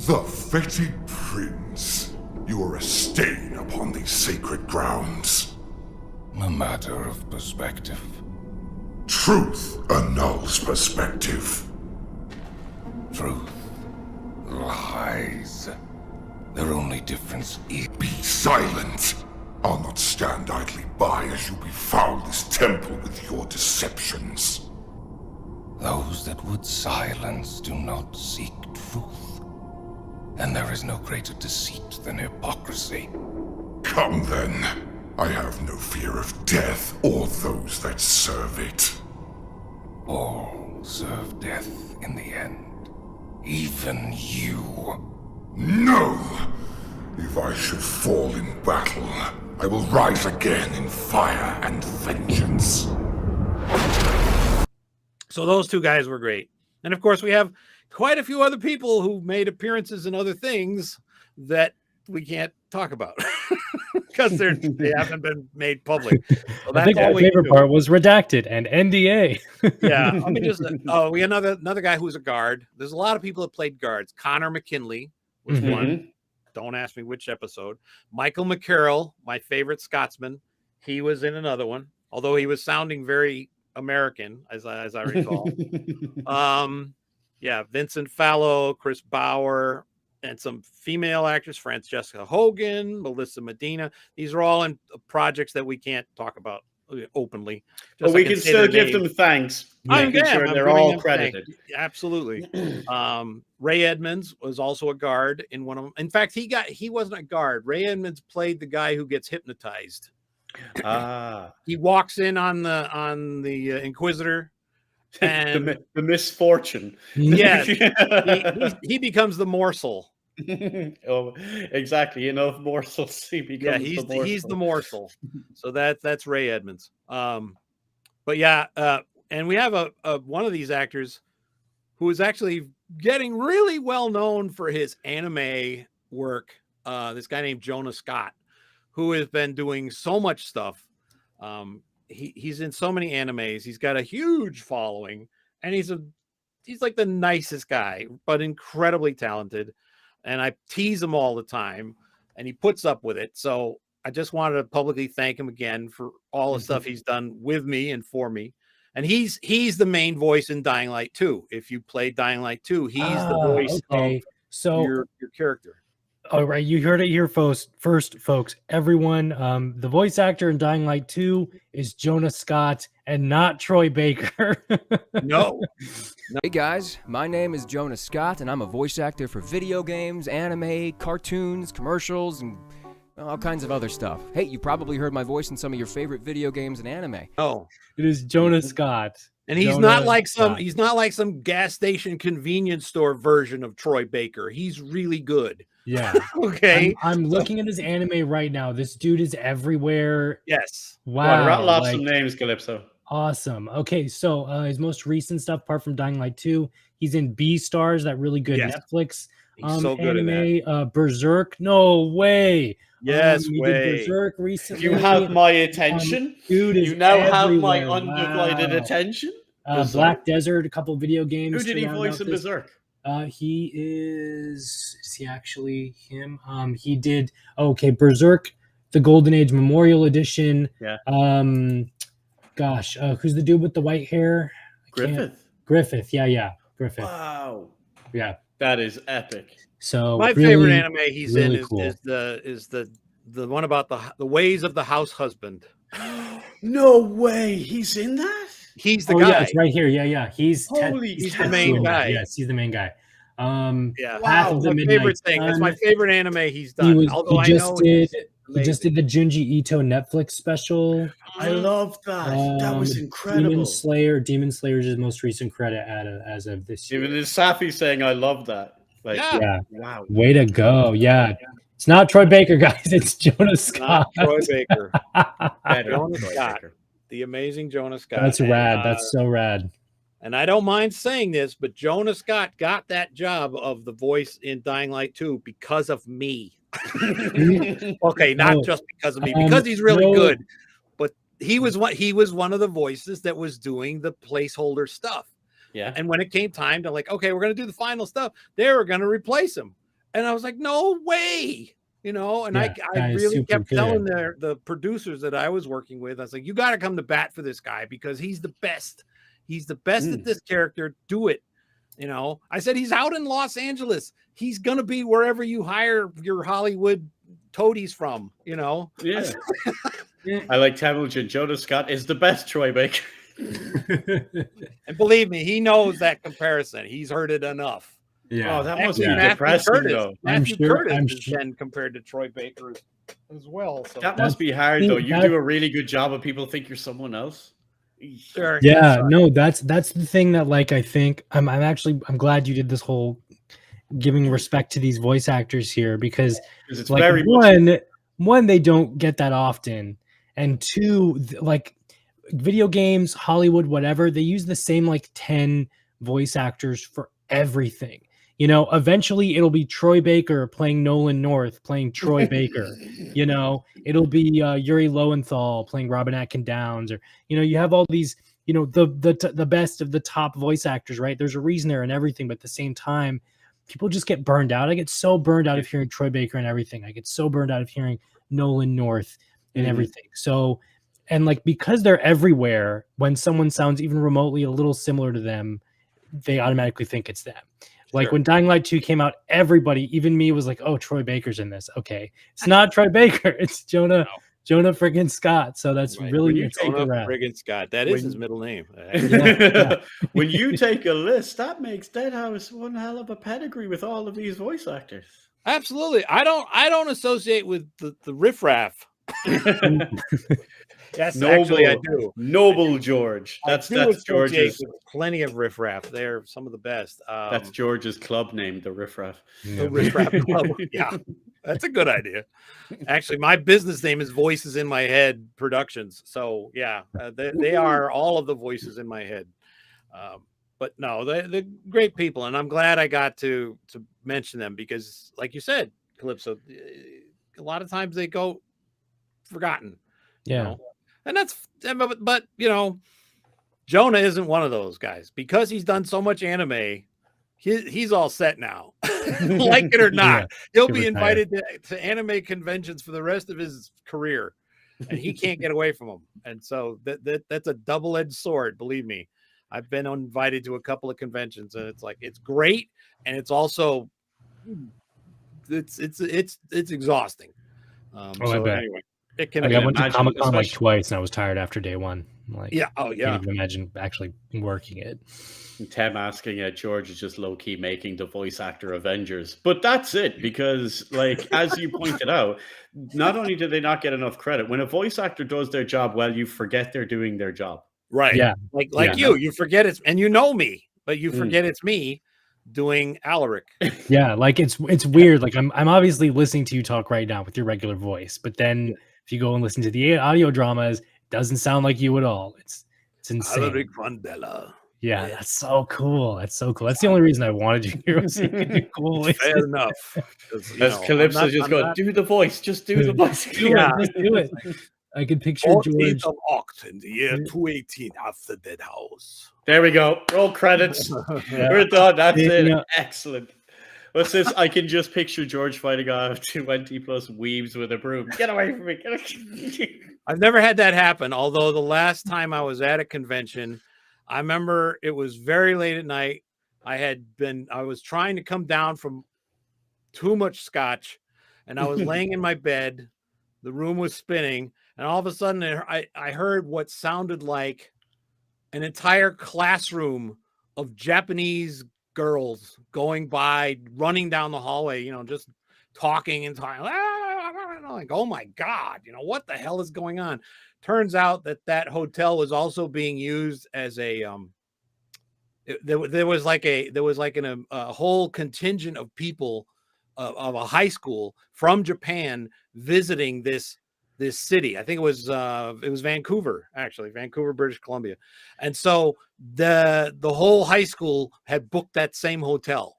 The fetid prince. You are a stain upon these sacred grounds. A matter of perspective. Truth annuls perspective. Truth. Lies. Their only difference is... Be silent! I'll not stand idly by as you befoul this temple with your deceptions. Those that would silence do not seek truth. And there is no greater deceit than hypocrisy. Come then. I have no fear of death or those that serve it. All serve death in the end. Even you. No! If I should fall in battle, I will rise again in fire and vengeance. So those two guys were great. And of course, we have quite a few other people who made appearances in other things that we can't talk about. because they haven't been made public. So I think my favorite part was redacted and NDA. Yeah, let me just. We got another guy who's a guard. There's a lot of people that played guards. Connor McKinley was one. Don't ask me which episode. Michael McCarroll, my favorite Scotsman, he was in another one. Although he was sounding very American, as I recall. Yeah, Vincent Fallow, Chris Bauer, and some female actors, Francesca Hogan, Melissa Medina. These are all in projects that we can't talk about openly. But we can still give them thanks. Making sure they're all credited. Absolutely. Ray Edmonds was also a guard in one of them. In fact, he wasn't a guard. Ray Edmonds played the guy who gets hypnotized. He walks in on the Inquisitor. And the misfortune. Yes. he becomes the morsel. Oh, exactly. You know, morsels. He's the morsel. So that's Ray Edmonds. But yeah, and we have a one of these actors who is actually getting really well known for his anime work. This guy named Jonah Scott, who has been doing so much stuff. He's in so many animes. He's got a huge following, and he's like the nicest guy, but incredibly talented. And I tease him all the time, and he puts up with it. So I just wanted to publicly thank him again for all the stuff he's done with me and for me. And he's the main voice in Dying Light 2. If you play Dying Light 2, he's the voice of your character. All right, you heard it here first, folks. Everyone, the voice actor in Dying Light 2 is Jonah Scott and not Troy Baker. No. Hey guys, my name is Jonah Scott, and I'm a voice actor for video games, anime, cartoons, commercials, and all kinds of other stuff. Hey, you probably heard my voice in some of your favorite video games and anime. Oh, it is Jonah Scott. And he's not like some gas station convenience store version of Troy Baker. He's really good. Yeah. Okay. I'm looking at his anime right now. This dude is everywhere. Yes. Wow. Rattle off some names, Calypso. Awesome. Okay, so his most recent stuff, apart from Dying Light 2, he's in Beastars, that really good Netflix so good anime. Berserk. No way. Yes, he way. did Berserk recently. You have my attention. Dude is you now have my everywhere. undivided attention. Black Desert, a couple video games. Who did he voice in Berserk? He is he actually him? He did Berserk, the Golden Age Memorial Edition. Yeah. Who's the dude with the white hair? Griffith. Yeah. Griffith. Wow. Yeah. That is epic. So my really, favorite anime he's really in cool. is the one about the ways of the house husband. No way. He's in that? He's the guy. Yeah, it's right here. Yeah. He's the main guy. Yes, he's the main guy. Yeah. Path of the my Midnight favorite thing. Sun. It's my favorite anime he's done. He just did the Junji Ito Netflix special. I love that. That was incredible. Demon Slayer is his most recent credit as of this year. Even his Safi saying, "I love that." Like, yeah. Wow. Way to go. Yeah. It's not Troy Baker, guys. It's Jonah Scott. Not Troy Baker. Jonah Scott. The amazing Jonah Scott. That's rad. That's so rad. And I don't mind saying this, but Jonah Scott got that job of the voice in Dying Light 2 because of me. Okay, not just because of me, because he's really good. But he was one of the voices that was doing the placeholder stuff. Yeah. And when it came time to okay, we're gonna do the final stuff, they were gonna replace him. And I was like, no way. And I really kept telling the producers that I was working with, I was like, you got to come to bat for this guy because he's the best. He's the best at this character. Do it. I said, he's out in Los Angeles. He's going to be wherever you hire your Hollywood toadies from, Yeah. I like Tamilton. Jonah Scott is the best Troy Baker. And believe me, he knows that comparison. He's heard it enough. Yeah. Oh, that must be Matthew depressing, Curtis. though. Matthew Curtis is then compared to Troy Baker as well. So that must be hard, though. You do a really good job and people think you're someone else. Sure. Yeah, no, that's the thing that I think I'm glad you did this whole giving respect to these voice actors here because it's very one they don't get that often, and two, video games, Hollywood, whatever, they use the same 10 voice actors for everything. You know, eventually it'll be Troy Baker playing Nolan North, playing Troy Baker. You know, it'll be Yuri Lowenthal playing Robin Atkin Downs, or you know, you have all these, you know, the best of the top voice actors, right? There's a reason there and everything, but at the same time, people just get burned out. I get so burned out of hearing Troy Baker and everything. I get so burned out of hearing Nolan North and everything. So, and like, because they're everywhere, when someone sounds even remotely a little similar to them, they automatically think it's them. Like when Dying Light 2 came out, everybody, even me, was like, oh, Troy Baker's in this. Okay. It's not Troy Baker. It's Jonah friggin' Scott. So that's really, it's Jonah super rad. friggin' Scott. That is his middle name. When you take a list, that makes Deadhaus one hell of a pedigree with all of these voice actors. Absolutely. I don't associate with the riffraff. Yes, actually, I do. Noble George. That's George's. Plenty of riffraff. They're some of the best. That's George's club name, the Riffraff. The Riffraff Club. Yeah, that's a good idea. Actually, my business name is Voices in My Head Productions. So yeah, they are all of the voices in my head. But no, they're great people, and I'm glad I got to mention them because, like you said, Calypso, a lot of times they go forgotten. Yeah. You know? And that's, but you know, Jonah isn't one of those guys because he's done so much anime. He's all set now, like it or not. He'll be invited to anime conventions for the rest of his career, and he can't get away from them. And so that's a double-edged sword. Believe me, I've been invited to a couple of conventions, and it's like it's great, and it's also it's exhausting. So anyway. I went to Comic-Con like twice and I was tired after day one. Like, yeah. I can't even imagine actually working it. Tem asking George is just low-key making the voice actor Avengers. But that's it, because like as you pointed out, not only do they not get enough credit, when a voice actor does their job well, you forget they're doing their job. Right. Yeah. Like you forget it's, and you know me, but you forget it's me doing Alaric. Yeah, like it's weird. Like I'm obviously listening to you talk right now with your regular voice, but then if you go and listen to the audio dramas, it doesn't sound like you at all. It's insane. Alaric von Bella. Yeah, that's so cool. That's so cool. That's the only reason I wanted you here. So you can do cool voices. Fair enough. As Calypso just go, do the voice, just do the voice. Just do it. I could picture George. Of Oct in the year 218 after Deadhaus. There we go. Roll credits. We're done. That's it. Excellent. What's this? I can just picture George fighting off 20 plus weebs with a broom. Get away from me. I've never had that happen. Although the last time I was at a convention, I remember it was very late at night. I was trying to come down from too much scotch, and I was laying in my bed. The room was spinning, and all of a sudden I heard what sounded like an entire classroom of Japanese girls going by, running down the hallway, you know, just talking and talking. Like, oh my God, you know, what the hell is going on? Turns out that hotel was also being used as a there was like a whole contingent of people of a high school from Japan visiting this city. I think it was Vancouver, actually, Vancouver, British Columbia. And so the whole high school had booked that same hotel.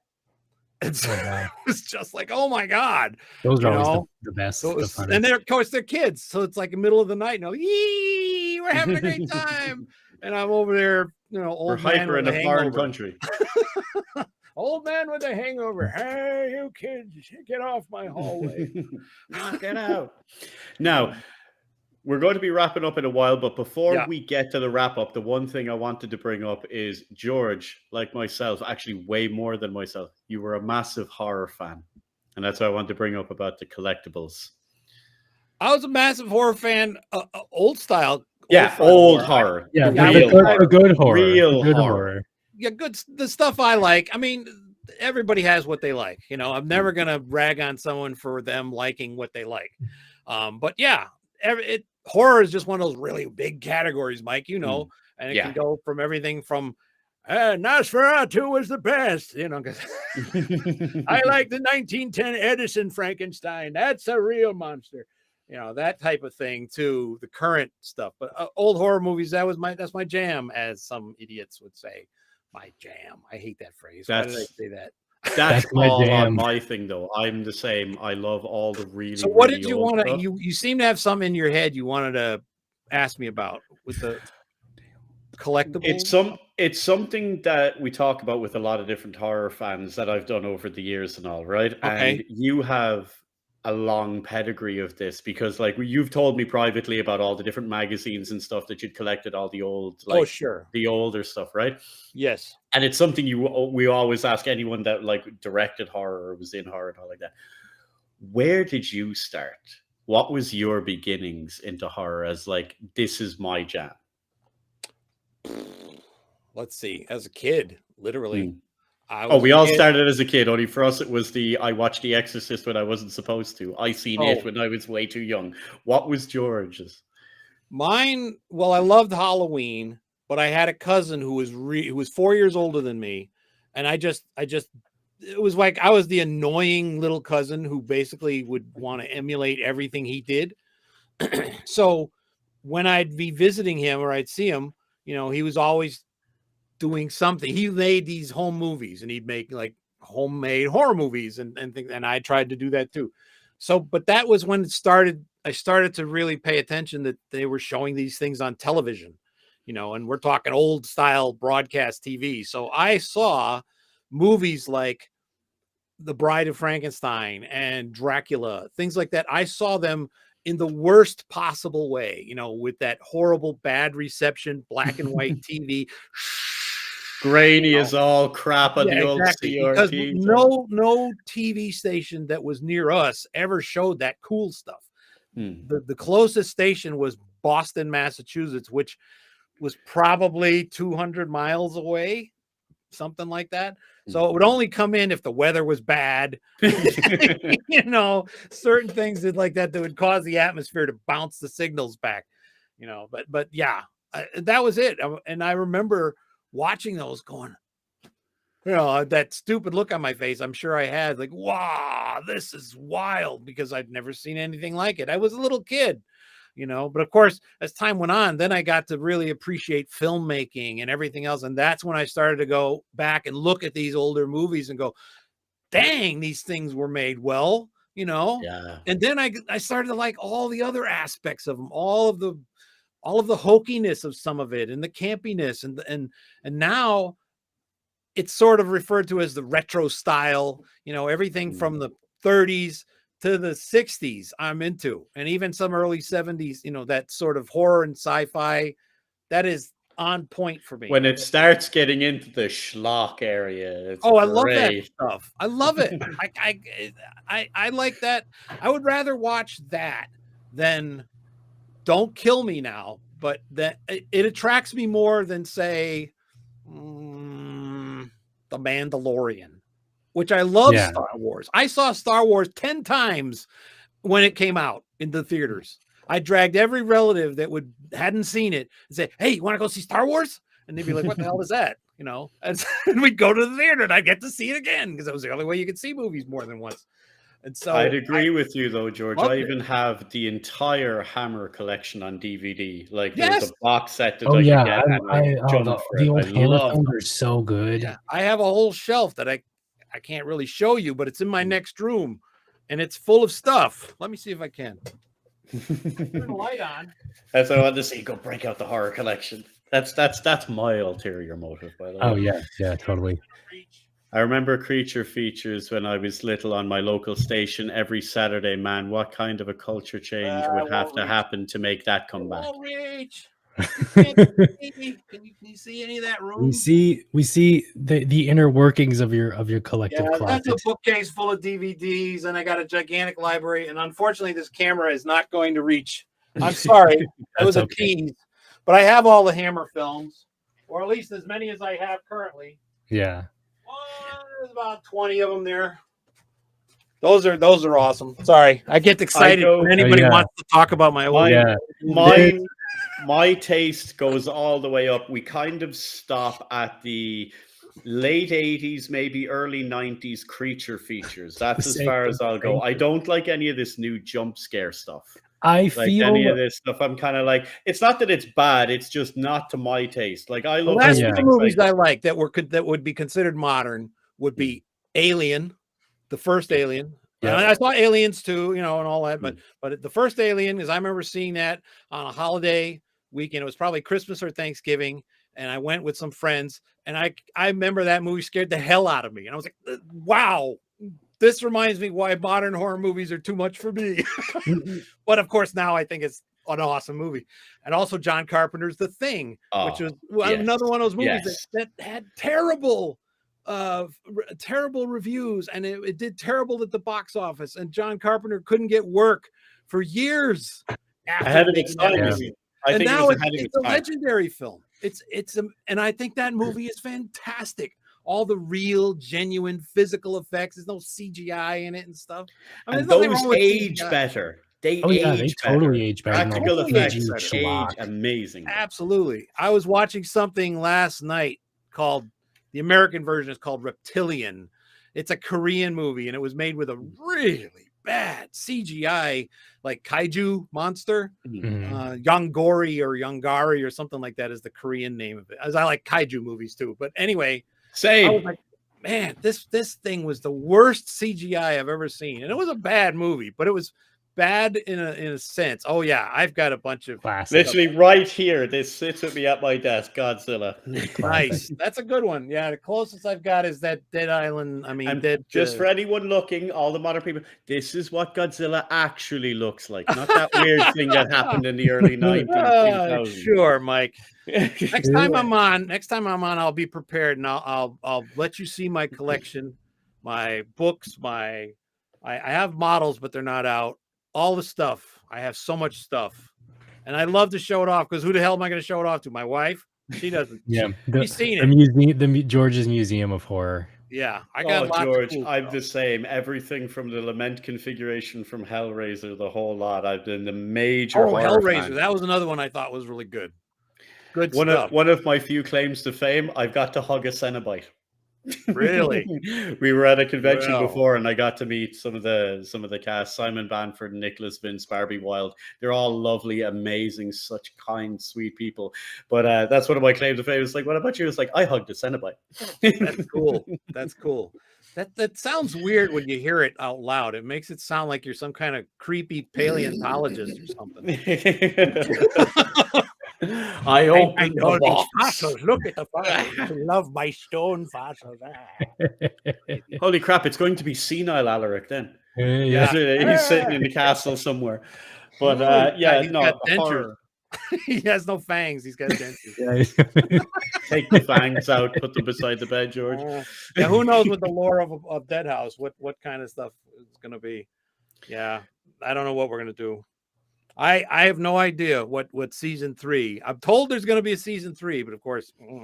And so it was just like, oh my God. Those are always the best. And they're, of course, they're kids. So it's like the middle of the night. Yee, we're having a great time. And I'm over there, you know, old man hyper in a foreign country. Old man with a hangover. Hey, you kids, get off my hallway. Knock it out. Now, we're going to be wrapping up in a while, but before we get to the wrap up, the one thing I wanted to bring up is George, like myself, actually way more than myself, you were a massive horror fan. And that's what I wanted to bring up about the collectibles. I was a massive horror fan, old style. Old horror. Yeah, the good horror. Real good horror. Yeah, good. The stuff I like. I mean, everybody has what they like. You know, I'm never gonna rag on someone for them liking what they like. But yeah, horror is just one of those really big categories, Mike. You know, and it can go from everything from Nosferatu was the best. You know, because I like the 1910 Edison Frankenstein. That's a real monster. You know, that type of thing to the current stuff. But old horror movies, that's my jam, as some idiots would say. My jam. I hate that phrase. Why did I say that? That's my all on jam. my thing, though. I'm the same. I love all the really, So what really did you old want to? stuff. You seem to have something in your head you wanted to ask me about with the collectibles. It's something that we talk about with a lot of different horror fans that I've done over the years and all, right? Okay. And you have a long pedigree of this because, like, you've told me privately about all the different magazines and stuff that you'd collected, all the old, like, sure, the older stuff, right? Yes. And it's something we always ask anyone that like directed horror or was in horror and all like that. Where did you start? What was your beginnings into horror as like, this is my jam? Let's see. As a kid, literally. We all started as a kid. Only for us, it was I watched The Exorcist when I wasn't supposed to. I seen it when I was way too young. What was George's? Mine, well, I loved Halloween, but I had a cousin who was 4 years older than me, and I just it was like I was the annoying little cousin who basically would want to emulate everything he did. So when I'd be visiting him or I'd see him, he was always doing something. He made these home movies and he'd make like homemade horror movies and things, and I tried to do that too. So, but that was when I started to really pay attention that they were showing these things on television, and we're talking old style broadcast TV. So I saw movies like The Bride of Frankenstein and Dracula, things like that. I saw them in the worst possible way, with that horrible bad reception, black and white TV. Grainy as all crap on the old Because CRT. no TV station that was near us ever showed that cool stuff. The closest station was Boston, Massachusetts, which was probably 200 miles away, something like that. So it would only come in if the weather was bad. Certain things like that would cause the atmosphere to bounce the signals back. But yeah, that was it. And I remember watching those going, that stupid look on my face. I'm sure I had like, wow, this is wild, because I'd never seen anything like it. I was a little kid, but of course, as time went on, then I got to really appreciate filmmaking and everything else. And that's when I started to go back and look at these older movies and go, dang, these things were made well, Yeah. And then I started to like all the other aspects of them, all of the hokiness of some of it and the campiness and now it's sort of referred to as the retro style, everything from the 30s to the 60s I'm into, and even some early 70s, that sort of horror and sci-fi that is on point for me. When it starts getting into the schlock area, it's I love that great. stuff. I love it. I like that. I would rather watch that than Don't Kill Me Now, but that it attracts me more than, say, The Mandalorian, which I love. Star Wars. I saw Star Wars 10 times when it came out in the theaters. I dragged every relative that hadn't seen it and say, "Hey, you want to go see Star Wars?" And they'd be like, "What the hell is that?" And we'd go to the theater and I'd get to see it again because that was the only way you could see movies more than once. And so I'd agree with you though, George. I even it. have the entire Hammer collection on DVD. Like Yes. there's a box set that Oh I yeah, can get. And the old Hammer love films them. are so good. Yeah, I have a whole shelf that I can't really show you, but it's in my next room, and it's full of stuff. Let me see if I can. Turn the light on. That's what I wanted to see. Go break out the horror collection. That's my ulterior motive, by the way. Oh yeah, totally. I remember Creature Features when I was little on my local station every Saturday. Man, what kind of a culture change would have to happen to make that come back? Reach. Can you see any of that room? We see the inner workings of your collective closet. That's a bookcase full of DVDs, and I got a gigantic library. And unfortunately, this camera is not going to reach. I'm sorry, it was a tease, but I have all the Hammer films, or at least as many as I have currently. Yeah. There's about 20 of them there. Those are awesome. Sorry, I get excited when anybody wants to talk about my old. My taste goes all the way up. We kind of stop at the late 80s, maybe early 90s Creature Features. That's as far as I'll go. I don't like any of this new jump scare stuff. I feel any of this stuff. I'm kind of like, it's not that it's bad, it's just not to my taste. Like I love the movies I like that would be considered modern would be Alien, the first Alien. Yeah. And I saw Aliens too, and all that, but the first Alien is I remember seeing that on a holiday weekend. It was probably Christmas or Thanksgiving, and I went with some friends, and I remember that movie scared the hell out of me, and I was like, wow. This reminds me why modern horror movies are too much for me. But of course, now I think it's an awesome movie. And also John Carpenter's The Thing, which was another one of those movies that had terrible reviews, and it did terrible at the box office. And John Carpenter couldn't get work for years ahead of its time. And now it's a legendary film. And I think that movie is fantastic. All the real, genuine physical effects. There's no CGI in it and stuff. I mean, and those age better. They totally age better. Practical effects age amazing. Absolutely. I was watching something last night called, the American version is called Reptilian. It's a Korean movie, and it was made with a really bad CGI, like kaiju monster. Yongori or Yongari or something like that is the Korean name of it. As I like kaiju movies too. But anyway, same. I was like, man, this thing was the worst CGI I've ever seen. And it was a bad movie, but it was bad in a sense. Oh yeah, I've got a bunch of literally right here. This sits with me at my desk. Godzilla. Nice. That's a good one. Yeah, the closest I've got is that Dead Island. I mean, just for anyone looking, all the modern people, this is what Godzilla actually looks like, not that weird thing that happened in the early 90s. Sure, Mike. Next time I'm on, I'll be prepared, and I'll let you see my collection, my books, I have models, but they're not out. All the stuff. I have so much stuff, and I love to show it off, because who the hell am I going to show it off to? My wife? She doesn't. Yeah, she's seen it. The George's Museum of Horror. Yeah, I got lots George. of cool I'm stuff. the same. Everything from the Lament configuration from Hellraiser, the whole lot. I've been the major. Hellraiser. Fan. That was another one I thought was really good. Good one stuff. One of my few claims to fame. I've got to hug a Cenobite. Really? We were at a convention before, and I got to meet some of the cast: Simon Banford, Nicholas Vince, Barbie Wilde. They're all lovely, amazing, such kind, sweet people. But that's one of my claims to fame. It's like, what about you? It's like, I hugged a Cenobite. That's cool. That's cool. That sounds weird when you hear it out loud. It makes it sound like you're some kind of creepy paleontologist or something. I opened the box. Fossils. Look at the fossils. I love my stone fossils. Holy crap, it's going to be senile Alaric then. Yeah. He's sitting in the castle somewhere. But he's got dentures. He has no fangs. He's got dentures. Take the fangs out, put them beside the bed, George. Yeah, who knows with the lore of Deadhaus, what kind of stuff it's going to be. Yeah, I don't know what we're going to do. I have no idea what season 3. I'm told there's going to be a season 3, but of course, who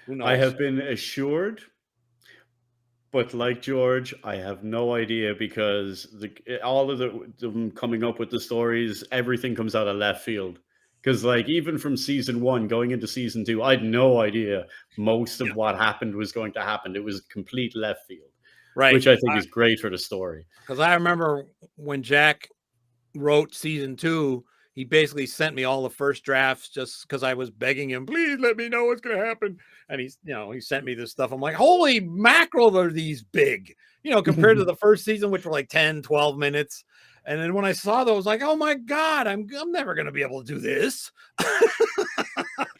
knows? I have been assured, but like George, I have no idea, because all of them coming up with the stories, everything comes out of left field. Because like even from season 1 going into season 2, I had no idea most of what happened was going to happen. It was complete left field, right? Which I think is great for the story. Because I remember when Jack wrote season 2, he basically sent me all the first drafts just because I was begging him, please let me know what's going to happen. And he sent me this stuff. I'm like, holy mackerel, are these big, compared to the first season, which were like 10, 12 minutes. And then when I saw those, like, oh my God, I'm never going to be able to do this.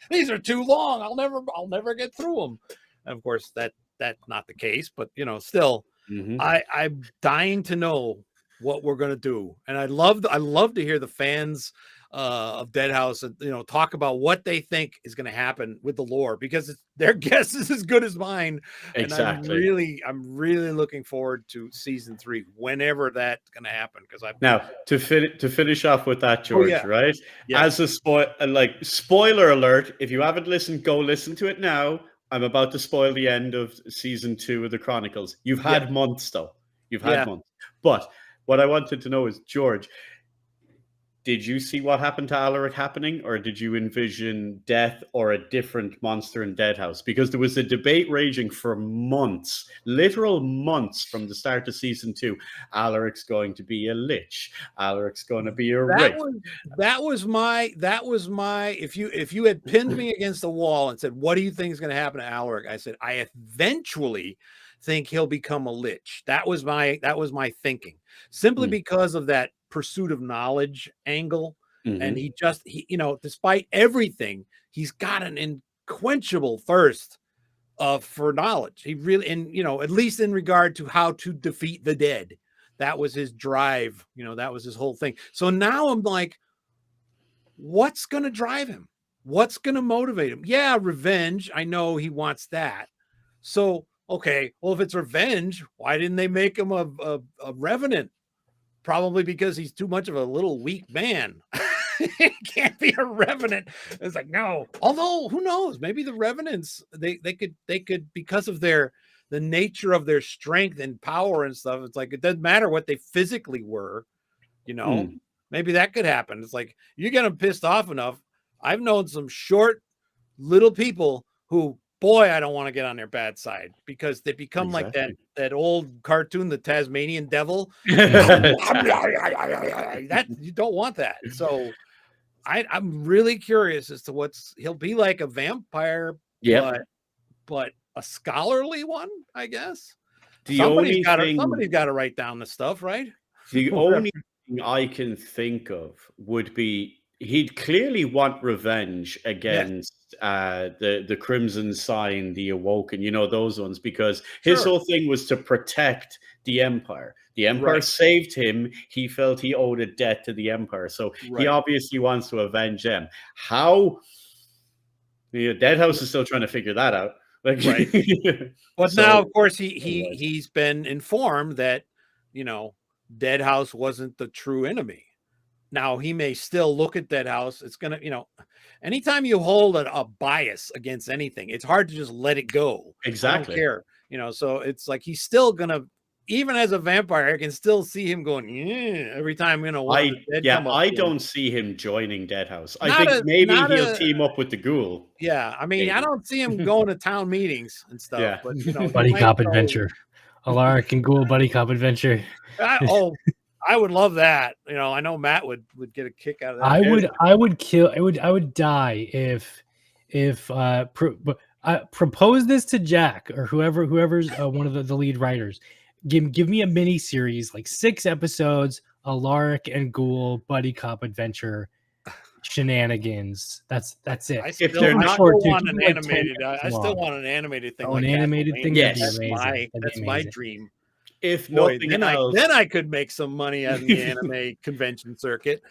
These are too long. I'll never get through them. And of course that's not the case, but still, I'm dying to know what we're going to do. And I love to hear the fans of Deadhaus, talk about what they think is going to happen with the lore, because their guess is as good as mine. Exactly. And I'm really looking forward to season 3, whenever that's going to happen. Because now to finish off with that, George, right? Yeah. As a spoiler alert, if you haven't listened, go listen to it now. I'm about to spoil the end of season 2 of the Chronicles. You've had months, though. You've had months, but what I wanted to know is, George, did you see what happened to Alaric happening, or did you envision death or a different monster in Deadhaus? Because there was a debate raging for months, literal months, from the start of season 2. Alaric's going to be a lich. Alaric's going to be a wraith. That was my. If you had pinned me against the wall and said, "What do you think is going to happen to Alaric?" I said, I eventually think he'll become a lich. That was my thinking, simply because of that pursuit of knowledge angle. And he you know, despite everything, he's got an unquenchable thirst for knowledge. He really, and you know, at least in regard to how to defeat the dead, that was his drive. You know, that was his whole thing. So now I'm like, what's going to drive him? What's going to motivate him? Yeah, revenge. I know he wants that. So, okay, well, if it's revenge, why didn't they make him a revenant? Probably because he's too much of a little weak man. He can't be a revenant. It's like, no. Although, who knows? Maybe the revenants, they could because of the nature of their strength and power and stuff. It's like, it doesn't matter what they physically were, you know. Maybe that could happen. It's like, you get them pissed off enough. I've known some short little people who, boy, I don't want to get on their bad side, because they become like that old cartoon, the Tasmanian devil. That you don't want that. So I'm really curious as to he'll be like a vampire, but a scholarly one, I guess. Somebody's got to write down the stuff, right? The only thing I can think of would be, he'd clearly want revenge against the Crimson Sign, the Awoken, you know, those ones, because his whole thing was to protect the Empire. The Empire saved him. He felt he owed a debt to the Empire. So he obviously wants to avenge them. How? You know, Deadhaus is still trying to figure that out. Like, But now, of course, he's been informed that, you know, Deadhaus wasn't the true enemy. Now, he may still look at Deadhaus. It's going to, you know, anytime you hold a bias against anything, it's hard to just let it go. Exactly. I don't care. You know, so it's like he's still going to, even as a vampire, I can still see him going, yeah, every time, you know. I don't see him joining Deadhaus. I think maybe he'll team up with the ghoul. Yeah, I mean, I don't see him going to town meetings and stuff. Yeah. But, you know, buddy cop adventure. Alaric and Ghoul buddy cop adventure. I would love that. You know, I know Matt would get a kick out of that. I would die if propose this to Jack or whoever's one of the lead writers. Give me a mini series, like 6 episodes, Alaric and Ghoul buddy cop adventure shenanigans. That's it. I still want an animated thing. An animated thing. Yes, that's my dream. If nothing else, then I could make some money on the anime convention circuit.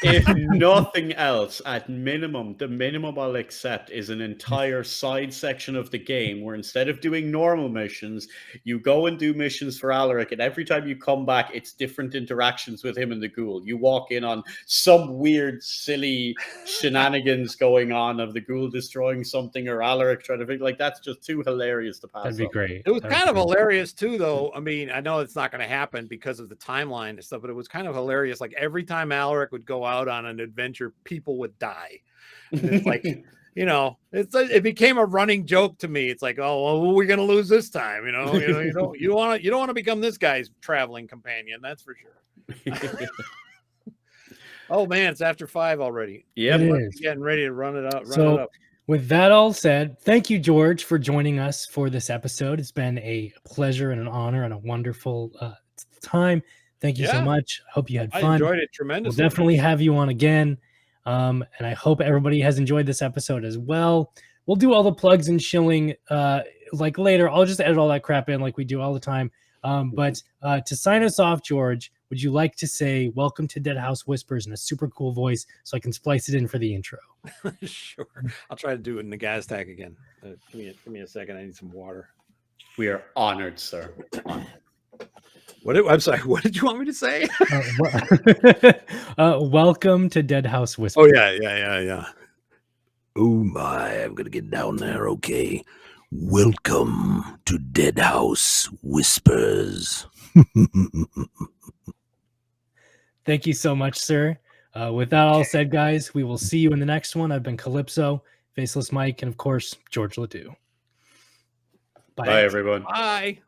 If nothing else, at minimum, the minimum I'll accept is an entire side section of the game where instead of doing normal missions, you go and do missions for Alaric, and every time you come back, it's different interactions with him and the ghoul. You walk in on some weird, silly shenanigans going on of the ghoul destroying something or Alaric trying to figure, like, that's just too hilarious to pass. That'd be great. It was kind of hilarious too, though. I mean, I know it's not going to happen because of the timeline and stuff, but it was kind of hilarious. Like every time Alaric would go out on an adventure, people would die. And it's like, you know, it became a running joke to me. It's like, oh, well, we're going to lose this time. You know, you don't want to become this guy's traveling companion. That's for sure. Oh man, it's after 5 already. Yeah, getting ready to run it up. With that all said, thank you, George, for joining us for this episode. It's been a pleasure and an honor and a wonderful time. Thank you so much. I hope you had fun. I enjoyed it tremendously. We'll definitely have you on again. And I hope everybody has enjoyed this episode as well. We'll do all the plugs and shilling like later. I'll just edit all that crap in like we do all the time. But to sign us off, George, would you like to say welcome to Deadhaus Whispers in a super cool voice so I can splice it in for the intro? Sure. I'll try to do it in the gas tank again. Give me a second. I need some water. We are honored, sir. I'm sorry. What did you want me to say? Welcome to Deadhaus Whispers. Oh, yeah. Oh, my. I'm going to get down there. Okay. Welcome to Deadhaus Whispers. Thank you so much, sir. With that all said, guys, we will see you in the next one. I've been Calypso, FacelessMike, and of course, George Ledoux. Bye everyone. Bye.